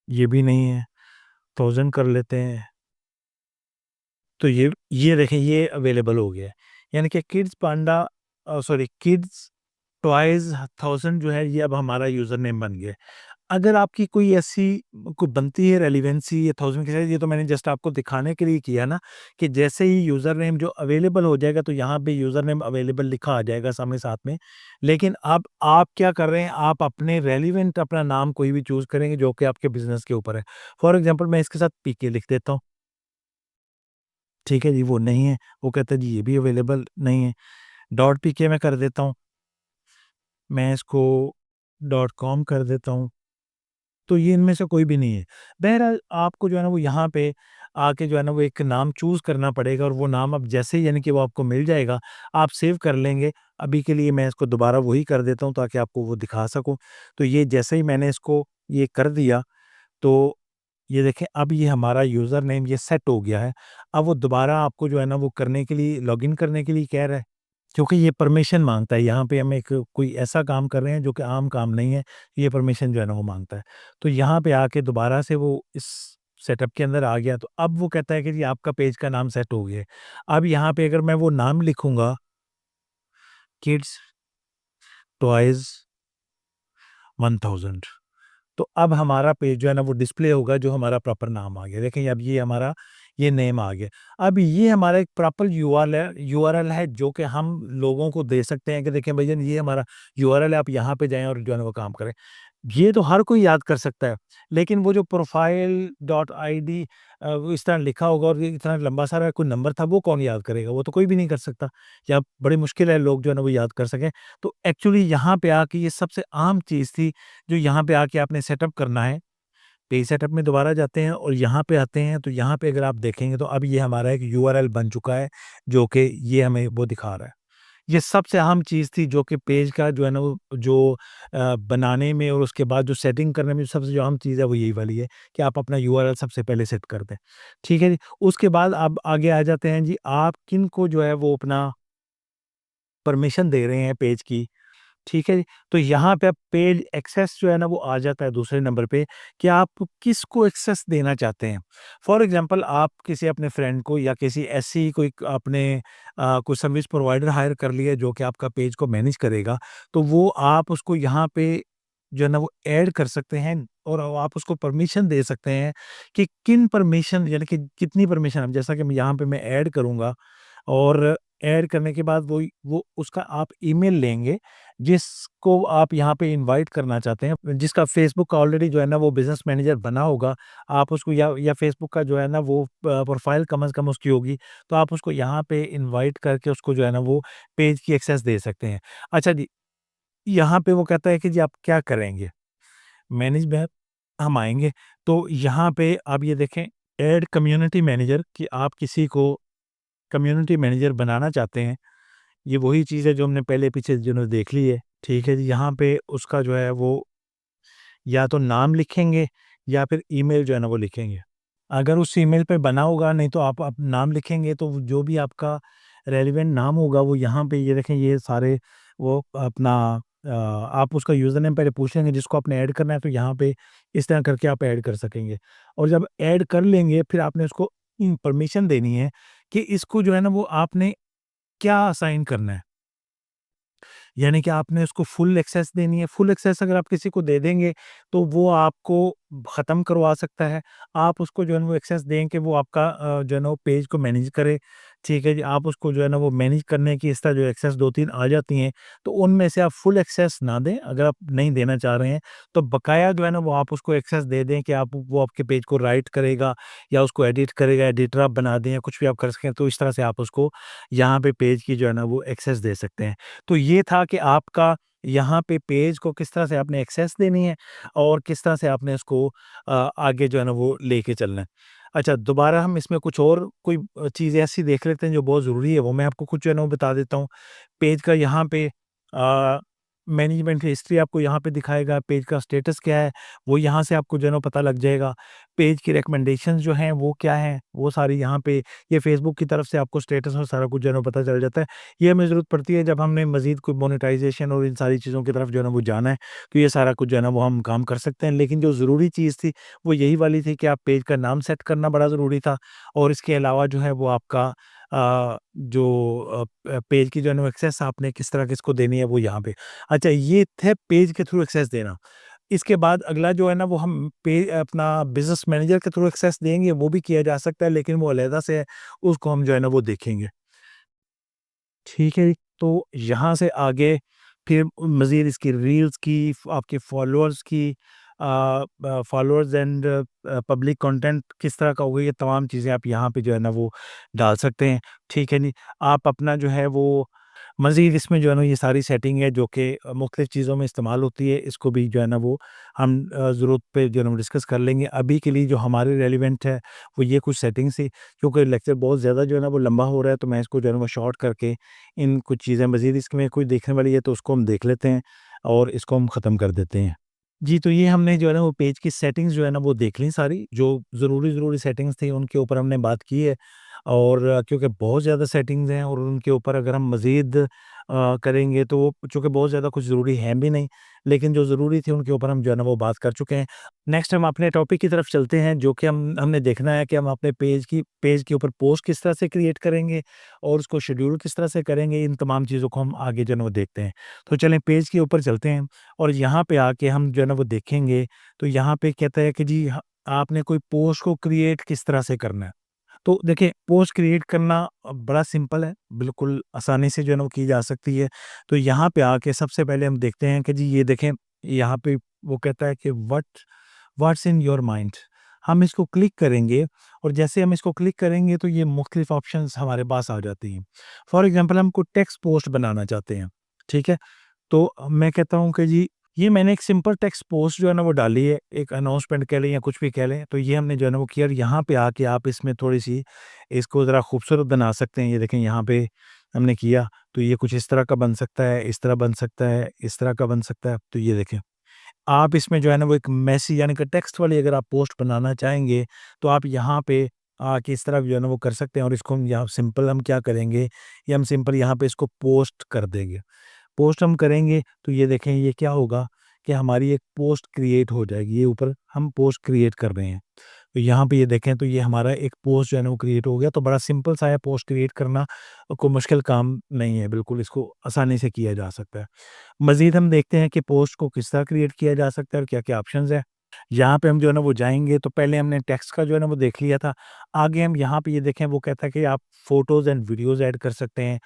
ये भी नहीं है। 1000 कर लेते हैं, तो ये देखें ये अवेलेबल हो गया है। यानी कि किड्स टॉयज़ 1000 जो है ये अब हमारा यूज़र नेम बन गया है। अगर आपकी कोई ऐसी कोई बनती है रेलेवेंसी ये 1000 के साथ, ये तो मैंने जस्ट आपको दिखाने के लिए किया ना, कि जैसे ही यूज़र नेम जो अवेलेबल हो जाएगा, तो यहाँ पे यूज़र नेम अवेलेबल लिखा आ जाएगा सामने साथ में। लेकिन अब आप क्या कर रहे हैं, आप अपने रेलेवेंट अपना नाम कोई भी चूज़ करेंगे जो कि आपके बिज़नेस के ऊपर है। फॉर एग्ज़ाम्पल मैं इसके साथ पीके लिख देता हूँ, ठीक है जी, वो नहीं है। वो कहता है जी ये भी अवेलेबल नहीं है। डॉट पीके मैं कर देता हूँ, मैं इसको डॉट कॉम कर देता हूँ। तो ये इनमें से कोई भी नहीं है। बहरहाल आपको जो है ना वो यहाँ पे आके जो है ना वो एक नाम चूज़ करना पड़ेगा, और वो नाम अब जैसे ही यानी कि वो आपको मिल जाएगा, आप सेव कर लेंगे। अभी के लिए मैं इसको दोबारा वही कर देता हूँ ताकि आपको वो दिखा सकूँ। तो ये जैसे ही मैंने इसको ये कर दिया, तो ये देखें अब ये हमारा यूज़र नेम ये सेट हो गया है। अब वो दोबारा आपको जो है ना वो करने के लिए, लॉगिन करने के लिए कह रहा है। क्योंकि ये परमिशन माँगता है, यहाँ पे हम एक कोई ऐसा काम कर रहे हैं जो कि आम काम नहीं है, ये परमिशन जो है ना वो माँगता है। तो यहाँ पे आके दोबारा से वो इस सेटअप के अंदर आ गया, तो अब वो कहता है कि जी आपका पेज का नाम सेट हो गया है। अब यहाँ पे अगर मैं वो नाम लिखूँगा, किड्स टॉयज़ 1000, तो अब हमारा पेज जो है ना वो डिस्प्ले होगा, जो हमारा प्रॉपर नाम आ गया। देखें अब ये हमारा ये नेम आ गया। अब ये हमारा एक प्रॉपर यूआरएल है जो कि हम लोगों को दे सकते हैं कि देखें भैया ये हमारा यूआरएल है, आप यहाँ पे जाएँ और जो है ना वो काम करें। ये तो हर कोई याद कर सकता है, लेकिन वो जो प्रोफाइल डॉट आईडी वो इस तरह लिखा होगा और ये इतना लंबा सारा कोई नंबर था, वो कौन याद करेगा? वो तो कोई भी नहीं कर सकता, या बड़ी मुश्किल है लोग जो है ना वो याद कर सकें। तो एक्चुअली यहाँ पे आके ये सबसे आम चीज़ थी, जो यहाँ पे आके आपने सेटअप करना है। पेज सेटअप में दोबारा जाते हैं और यहाँ पे आते हैं, तो यहाँ पे अगर आप देखेंगे तो अब ये हमारा एक यूआरएल बन चुका है, जो कि ये हमें वो दिखा रहा है। ये सबसे अहम चीज़ थी जो कि पेज का जो है ना वो जो बनाने में और उसके बाद जो सेटिंग करने में सबसे जो अहम चीज़ है वो यही वाली है कि आप अपना यूआरएल सबसे पहले सेट कर दें। ठीक है जी? उसके बाद आप आगे आ जाते हैं जी, आप किनको जो है वो अपना परमिशन दे रहे हैं पेज की। ठीक है जी? तो यहाँ पे अब पेज एक्सेस जो है ना वो आ जाता है दूसरे नंबर पे, कि आप किसको एक्सेस देना चाहते हैं। फॉर एग्ज़ाम्पल आप किसी अपने फ्रेंड को या किसी ऐसी ही कोई आपने कोई सर्विस प्रोवाइडर हायर कर लिया जो कि आपका पेज को मैनेज करेगा, तो वो आप उसको यहाँ पे जो है ना वो ऐड कर सकते हैं, और आप उसको परमिशन दे सकते हैं कि किन परमिशन यानी कि कितनी परमिशन, अब जैसा कि मैं यहाँ पे मैं ऐड करूँगा, और ऐड करने के बाद वो उसका आप ईमेल लेंगे, जिसको आप यहाँ पे इनवाइट करना चाहते हैं, जिसका फ़ेसबुक का ऑलरेडी जो है ना वो बिज़नेस मैनेजर बना होगा, आप उसको या फ़ेसबुक का जो है ना वो प्रोफ़ाइल कम से कम उसकी होगी, तो आप उसको यहाँ पे इनवाइट करके उसको जो है ना वो पेज की एक्सेस दे सकते हैं। अच्छा जी, यहाँ पे वो कहता है कि जी आप क्या करेंगे? मैनेज में हम आएँगे, तो यहाँ पे आप ये देखें, ऐड कम्युनिटी मैनेजर कि आप किसी को कम्युनिटी मैनेजर बनाना चाहते हैं। ये वही चीज़ है जो हमने पहले पीछे जो देख ली है, ठीक है जी। यहाँ पे उसका जो है वो या तो नाम लिखेंगे या फिर ईमेल जो है ना वो लिखेंगे। अगर उस ईमेल पे बना होगा, नहीं तो आप नाम लिखेंगे तो जो भी आपका रेलेवेंट नाम होगा वो यहाँ पे ये देखें, ये सारे वो अपना आप उसका यूज़र नेम पहले पूछ लेंगे जिसको आपने ऐड करना है, तो यहाँ पे इस तरह करके आप ऐड कर सकेंगे। और जब ऐड कर लेंगे फिर आपने उसको परमिशन देनी है कि इसको जो है ना वो आपने क्या असाइन करना है। यानी कि आपने उसको फुल एक्सेस देनी है। फुल एक्सेस अगर आप किसी को दे देंगे, तो वो आपको ख़त्म करवा सकता है। आप उसको जो है ना वो एक्सेस दें कि वो आपका जो है ना वो पेज को मैनेज करे, ठीक है जी। आप उसको जो है ना वो मैनेज करने की इस तरह जो एक्सेस 2-3 आ जाती हैं, तो उनमें से आप फुल एक्सेस ना दें। अगर आप नहीं देना चाह रहे हैं, तो बकाया जो है ना वो आप उसको एक्सेस दे दें कि आप वो आपके पेज को राइट करेगा या उसको एडिट करेगा, एडिटर आप बना दें या कुछ भी आप कर सकें, तो इस तरह से आप उसको यहाँ पे पेज की जो है ना वो एक्सेस दे सकते हैं। तो ये था कि आपका यहाँ पे पेज को किस तरह से आपने एक्सेस देनी है और किस तरह से आपने इसको आगे जो है ना वो लेके चलना है। अच्छा, दोबारा हम इसमें कुछ और कोई चीज़ ऐसी देख लेते हैं जो बहुत ज़रूरी है, वो मैं आपको कुछ जो है ना वो बता देता हूँ। पेज का यहाँ पे मैनेजमेंट हिस्ट्री आपको यहाँ पे दिखाएगा, पेज का स्टेटस क्या है, वो यहाँ से आपको जो है ना पता लग जाएगा। पेज की रिकमेंडेशंस जो हैं वो क्या हैं, वो सारी यहाँ पे ये फेसबुक की तरफ से आपको स्टेटस और सारा कुछ जो है ना पता चल जाता है। ये हमें ज़रूरत पड़ती है जब हमने मज़ीद कोई मोनेटाइज़ेशन और इन सारी चीज़ों की तरफ जो है ना वो जाना है, तो ये सारा कुछ जो है ना वो हम काम कर सकते हैं। लेकिन जो ज़रूरी चीज़ थी, वो यही वाली थी कि आप पेज का नाम सेट करना बड़ा ज़रूरी था और इसके अलावा जो है वो आपका जो पेज की जो है ना एक्सेस आपने किस तरह किसको देनी है वो यहाँ पे। अच्छा, ये थे पेज के थ्रू एक्सेस देना। इसके बाद अगला जो है ना वो हम अपना बिज़नेस मैनेजर के थ्रू एक्सेस देंगे, वो भी किया जा सकता है लेकिन वो अलहदा से है, उसको हम जो है ना वो देखेंगे। ठीक है, तो यहाँ से आगे फिर मज़ीद इसकी रील्स की, आपके फॉलोअर्स की फॉलोअर्स एंड पब्लिक कंटेंट किस तरह का होगा, ये तमाम चीज़ें आप यहाँ पे जो है ना वो डाल सकते हैं। ठीक है जी, आप अपना जो है वो मज़ीद इसमें जो है ना ये सारी सेटिंग है जो कि मुख्तलिफ़ चीज़ों में इस्तेमाल होती है, इसको भी जो है ना वो हम ज़रूरत पे जो है ना डिस्कस कर लेंगे। अभी के लिए जो हमारे रेलेवेंट है, वो ये कुछ सेटिंग्स थी, क्योंकि लेक्चर बहुत ज़्यादा जो है ना वो लंबा हो रहा है, तो मैं इसको जो है ना वो शॉर्ट करके इन कुछ चीज़ें मज़ीद इसमें कोई देखने वाली है तो उसको हम देख लेते हैं और इसको हम ख़त्म कर देते हैं। जी, तो ये हमने जो है ना वो पेज की सेटिंग्स जो है ना वो देख ली सारी, जो ज़रूरी सेटिंग्स थी उनके ऊपर हमने बात की है। और क्योंकि बहुत ज़्यादा सेटिंग्स हैं और उनके ऊपर अगर हम मज़ीद करेंगे तो वो चूँकि बहुत ज़्यादा कुछ ज़रूरी है भी नहीं, लेकिन जो ज़रूरी थी उनके ऊपर हम जो है ना वो बात कर चुके हैं। नेक्स्ट हम अपने टॉपिक की तरफ चलते हैं जो कि हमने देखना है कि हम अपने पेज के ऊपर पोस्ट किस तरह से क्रिएट करेंगे और उसको शेड्यूल किस तरह से करेंगे, इन तमाम चीज़ों को हम आगे जो है ना वो देखते हैं। तो चलें पेज के ऊपर चलते हैं और यहाँ पे आके हम जो है ना वो देखेंगे, तो यहाँ पे कहता है कि जी आपने कोई पोस्ट को क्रिएट किस तरह से करना है। तो देखिए, पोस्ट क्रिएट करना बड़ा सिंपल है, बिल्कुल आसानी से जो है ना वो की जा सकती है। तो यहाँ पे आके सबसे पहले हम देखते हैं कि जी ये देखें, यहाँ पे वो कहता है कि व्हाट्स इन योर माइंड। हम इसको क्लिक करेंगे और जैसे हम इसको क्लिक करेंगे तो ये मुख्तलिफ ऑप्शंस हमारे पास आ जाती हैं। फॉर एग्ज़ाम्पल हम कोई टेक्स्ट पोस्ट बनाना चाहते हैं, ठीक है? तो मैं कहता हूँ कि जी ये मैंने एक सिंपल टेक्स्ट पोस्ट जो है ना वो डाली है, एक अनाउंसमेंट कह लें या कुछ भी कह लें, तो ये हमने जो है ना वो किया और यहाँ पे आके आप इसमें थोड़ी-सी इसको ज़रा खूबसूरत बना सकते हैं। ये देखें यहाँ पे हमने किया, तो ये कुछ इस तरह का बन सकता है, इस तरह बन सकता है, इस तरह का बन सकता है। तो ये देखें, आप इसमें जो है ना वो एक मैसेज यानी कि टेक्स्ट वाली अगर आप पोस्ट बनाना चाहेंगे, तो आप यहाँ पे आके इस तरह जो है ना वो कर सकते हैं और इसको हम यहाँ सिंपल हम क्या करेंगे, ये हम सिंपल यहाँ पे इसको पोस्ट कर देंगे। पोस्ट हम करेंगे तो ये देखें ये क्या होगा कि हमारी एक पोस्ट क्रिएट हो जाएगी। ये ऊपर हम पोस्ट क्रिएट कर रहे हैं। तो यहाँ पे ये देखें तो ये हमारा एक पोस्ट जो है ना वो क्रिएट हो गया। तो बड़ा सिंपल सा है पोस्ट क्रिएट करना, कोई मुश्किल काम नहीं है, बिल्कुल इसको आसानी से किया जा सकता है। मज़ीद हम देखते हैं कि पोस्ट को किस तरह क्रिएट किया जा सकता है और क्या-क्या ऑप्शंस हैं। यहाँ पे हम जो है ना वो जाएँगे तो पहले हमने टेक्स्ट का जो है ना वो देख लिया था। आगे हम यहाँ पे ये देखें वो कहता है कि आप फ़ोटोज़ एंड वीडियोज़ ऐड कर सकते हैं।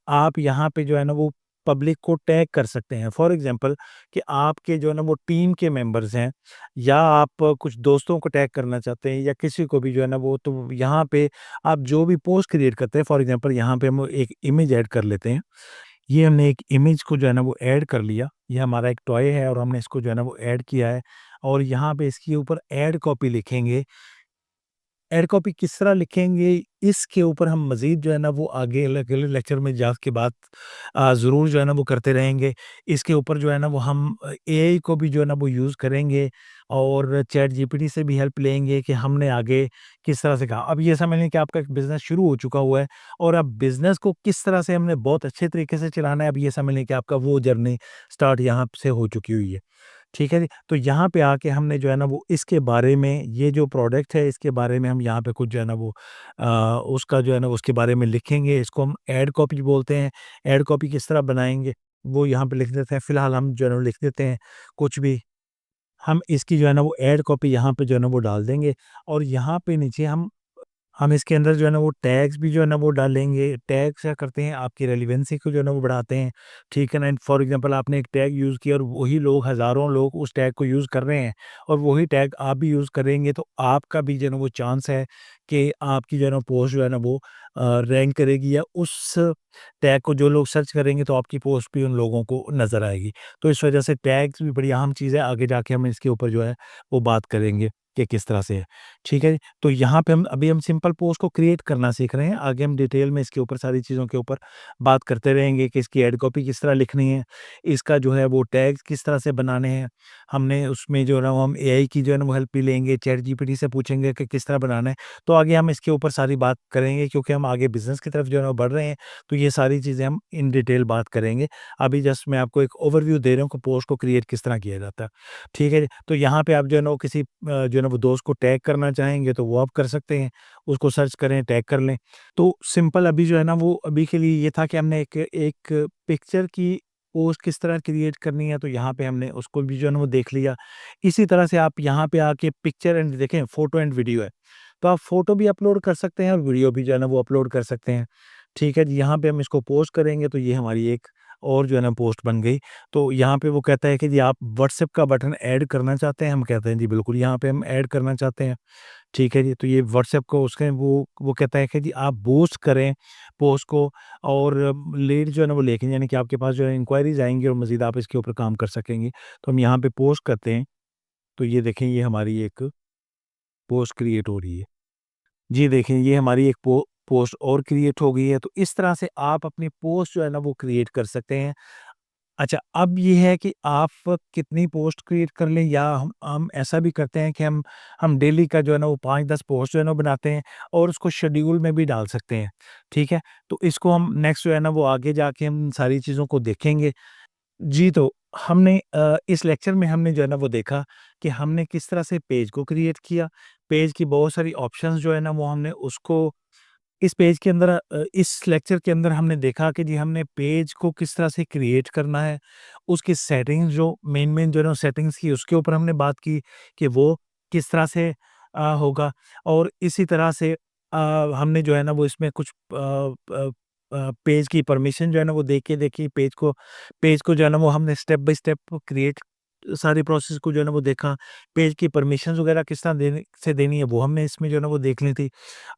आप यहाँ पे जो है ना वो पब्लिक को टैग कर सकते हैं। फॉर एग्ज़ाम्पल कि आपके जो है ना वो टीम के मेंबर्स हैं या आप कुछ दोस्तों को टैग करना चाहते हैं या किसी को भी जो है ना वो, तो यहाँ पे आप जो भी पोस्ट क्रिएट करते हैं, फॉर एग्ज़ाम्पल यहाँ पे हम एक इमेज ऐड कर लेते हैं। ये हमने एक इमेज को जो है ना वो ऐड कर लिया। ये हमारा एक टॉय है और हमने इसको जो है ना वो ऐड किया है और यहाँ पे इसके ऊपर ऐड कॉपी लिखेंगे। ऐड कॉपी किस तरह लिखेंगे, इसके ऊपर हम मज़ीद जो है ना वो आगे अगले लेक्चर में जा के बात ज़रूर जो है ना वो करते रहेंगे। इसके ऊपर जो है ना वो हम एआई को भी जो है ना वो यूज़ करेंगे और चैट जीपीटी से भी हेल्प लेंगे कि हमने आगे किस तरह से कहा। अब ये समझ लें कि आपका एक बिज़नेस शुरू हो चुका हुआ है और अब बिज़नेस को किस तरह से हमने बहुत अच्छे तरीके से चलाना है, अब ये समझ लें कि आपका वो जर्नी स्टार्ट यहाँ से हो चुकी हुई है। ठीक है जी। तो यहाँ पे आके हमने जो है ना वो इसके बारे में, ये जो प्रोडक्ट है इसके बारे में हम यहाँ पे कुछ जो है ना वो उसका जो है ना उसके बारे में लिखेंगे। इसको हम ऐड कॉपी बोलते हैं। ऐड कॉपी किस तरह बनाएँगे वो यहाँ पे लिख देते हैं। फ़िलहाल हम जो है ना वो लिख देते हैं कुछ भी। हम इसकी जो है ना वो ऐड कॉपी यहाँ पे जो है ना वो डाल देंगे और यहाँ पे नीचे हम इसके अंदर जो है ना वो टैग्स भी जो है ना वो डालेंगे। टैग्स क्या करते हैं, आपकी रेलेवेंसी को जो है ना वो बढ़ाते हैं, ठीक है ना? फॉर एग्ज़ाम्पल आपने एक टैग यूज़ किया और वही लोग, हज़ारों लोग उस टैग को यूज़ कर रहे हैं और वही टैग आप भी यूज़ करेंगे तो आपका भी जो है ना वो चांस है कि आपकी जो है ना पोस्ट जो है ना वो रैंक करेगी या उस टैग को जो लोग सर्च करेंगे तो आपकी पोस्ट भी उन लोगों को नज़र आएगी। तो इस वज़ह से टैग्स भी बड़ी अहम चीज़ है, आगे जाके हम इसके ऊपर जो है वो बात करेंगे कि किस तरह से है। ठीक है? तो यहाँ पे हम सिंपल पोस्ट को क्रिएट करना सीख रहे हैं। आगे हम डिटेल में इसके ऊपर सारी चीज़ों के ऊपर बात करते रहेंगे कि इसकी एड कॉपी किस तरह लिखनी है, इसका जो है वो टैग्स किस तरह से बनाने हैं। हमने उसमें जो है ना वो हम एआई की जो है ना वो हेल्प भी लेंगे, चैट जीपीटी से पूछेंगे कि किस तरह बनाना है। तो आगे हम इसके ऊपर सारी बात करेंगे क्योंकि हम आगे बिज़नेस की तरफ जो है ना वो बढ़ रहे हैं, तो ये सारी चीज़ें हम इन डिटेल बात करेंगे। अभी जस्ट मैं आपको एक ओवरव्यू दे रहा हूँ कि पोस्ट को क्रिएट किस तरह किया जाता है। ठीक है जी? तो यहाँ पे आप जो है ना वो किसी जो है ना वो दोस्त को टैग करना चाहेंगे तो वो आप कर सकते हैं। उसको सर्च करें, टैग कर लें। तो सिंपल अभी जो है ना वो अभी के लिए ये था कि हमने एक एक पिक्चर की पोस्ट किस तरह क्रिएट करनी है, तो यहाँ पे हमने उसको भी जो है ना वो देख लिया। इसी तरह से आप यहाँ पे आके पिक्चर एंड देखें, फ़ोटो एंड वीडियो है। तो आप फ़ोटो भी अपलोड कर सकते हैं और वीडियो भी जो है ना वो अपलोड कर सकते हैं। ठीक है जी, यहाँ पे हम इसको पोस्ट करेंगे तो ये हमारी एक और जो है ना पोस्ट बन गई। तो यहाँ पे वो कहता है कि जी आप व्हाट्सएप का बटन ऐड करना चाहते हैं? हम कहते हैं जी बिल्कुल, यहाँ पे हम ऐड करना चाहते हैं। ठीक है जी, तो ये व्हाट्सएप को उसके वो कहता है कि जी आप बूस्ट करें पोस्ट को और लीड जो है ना वो लेके यानी कि आपके पास जो है इंक्वायरीज़ आएँगी और मज़ीद आप इसके ऊपर काम कर सकेंगे। तो हम यहाँ पे पोस्ट करते हैं, तो ये देखें ये हमारी एक पोस्ट क्रिएट हो रही है। जी देखें, ये हमारी एक पोस्ट और क्रिएट हो गई है, तो इस तरह से आप अपनी पोस्ट जो है ना वो क्रिएट कर सकते हैं। अच्छा, अब ये है कि आप कितनी पोस्ट क्रिएट कर लें या हम ऐसा भी करते हैं कि हम डेली का जो है ना वो 5-10 पोस्ट जो है ना वो बनाते हैं और उसको शेड्यूल में भी डाल सकते हैं, ठीक है? तो इसको हम नेक्स्ट जो है ना वो आगे जाके हम सारी चीज़ों को देखेंगे। जी, तो हमने इस लेक्चर में हमने जो है ना वो देखा कि हमने किस तरह से पेज को क्रिएट किया। पेज की बहुत सारी ऑप्शंस जो है ना वो हमने उसको इस पेज के अंदर इस लेक्चर के अंदर हमने देखा कि जी हमने पेज को किस तरह से क्रिएट करना है। उसकी सेटिंग्स जो मेन-मेन जो है ना सेटिंग्स की उसके ऊपर हमने बात की कि वो किस तरह से होगा और इसी तरह से हमने जो है ना वो इसमें कुछ पेज की परमिशन जो है ना वो देख के देखी पेज को जो है ना वो हमने स्टेप बाय स्टेप क्रिएट सारी प्रोसेस को जो है ना वो देखा। पेज की परमिशंस वगैरह किस तरह देनी है वो हमने इसमें जो है ना वो देख ली थी।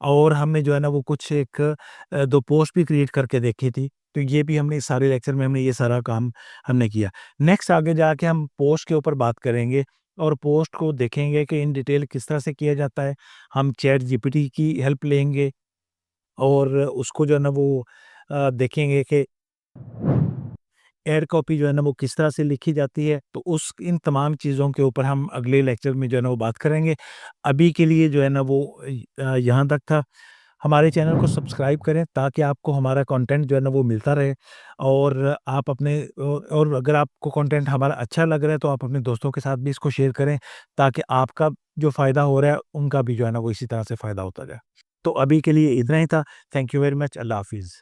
और हमने जो है ना वो कुछ 2 पोस्ट भी क्रिएट करके देखी थी। तो ये भी हमने इस सारे लेक्चर में हमने ये सारा काम हमने किया। नेक्स्ट आगे जाके हम पोस्ट के ऊपर बात करेंगे और पोस्ट को देखेंगे कि इन डिटेल किस तरह से किया जाता है। हम चैट जीपीटी की हेल्प लेंगे और उसको जो है ना वो देखेंगे कि एड कॉपी जो है ना वो किस तरह से लिखी जाती है, तो उस इन तमाम चीज़ों के ऊपर हम अगले लेक्चर में जो है ना वो बात करेंगे। अभी के लिए जो है ना वो यहाँ तक था। हमारे चैनल को सब्सक्राइब करें ताकि आपको हमारा कंटेंट जो है ना वो मिलता रहे और आप अपने और अगर आपको कंटेंट हमारा अच्छा लग रहा है तो आप अपने दोस्तों के साथ भी इसको शेयर करें ताकि आपका जो फ़ायदा हो रहा है उनका भी जो है ना वो इसी तरह से फ़ायदा होता जाए। तो अभी के लिए इतना ही था। Thank you very much. अल्लाह हाफ़िज़।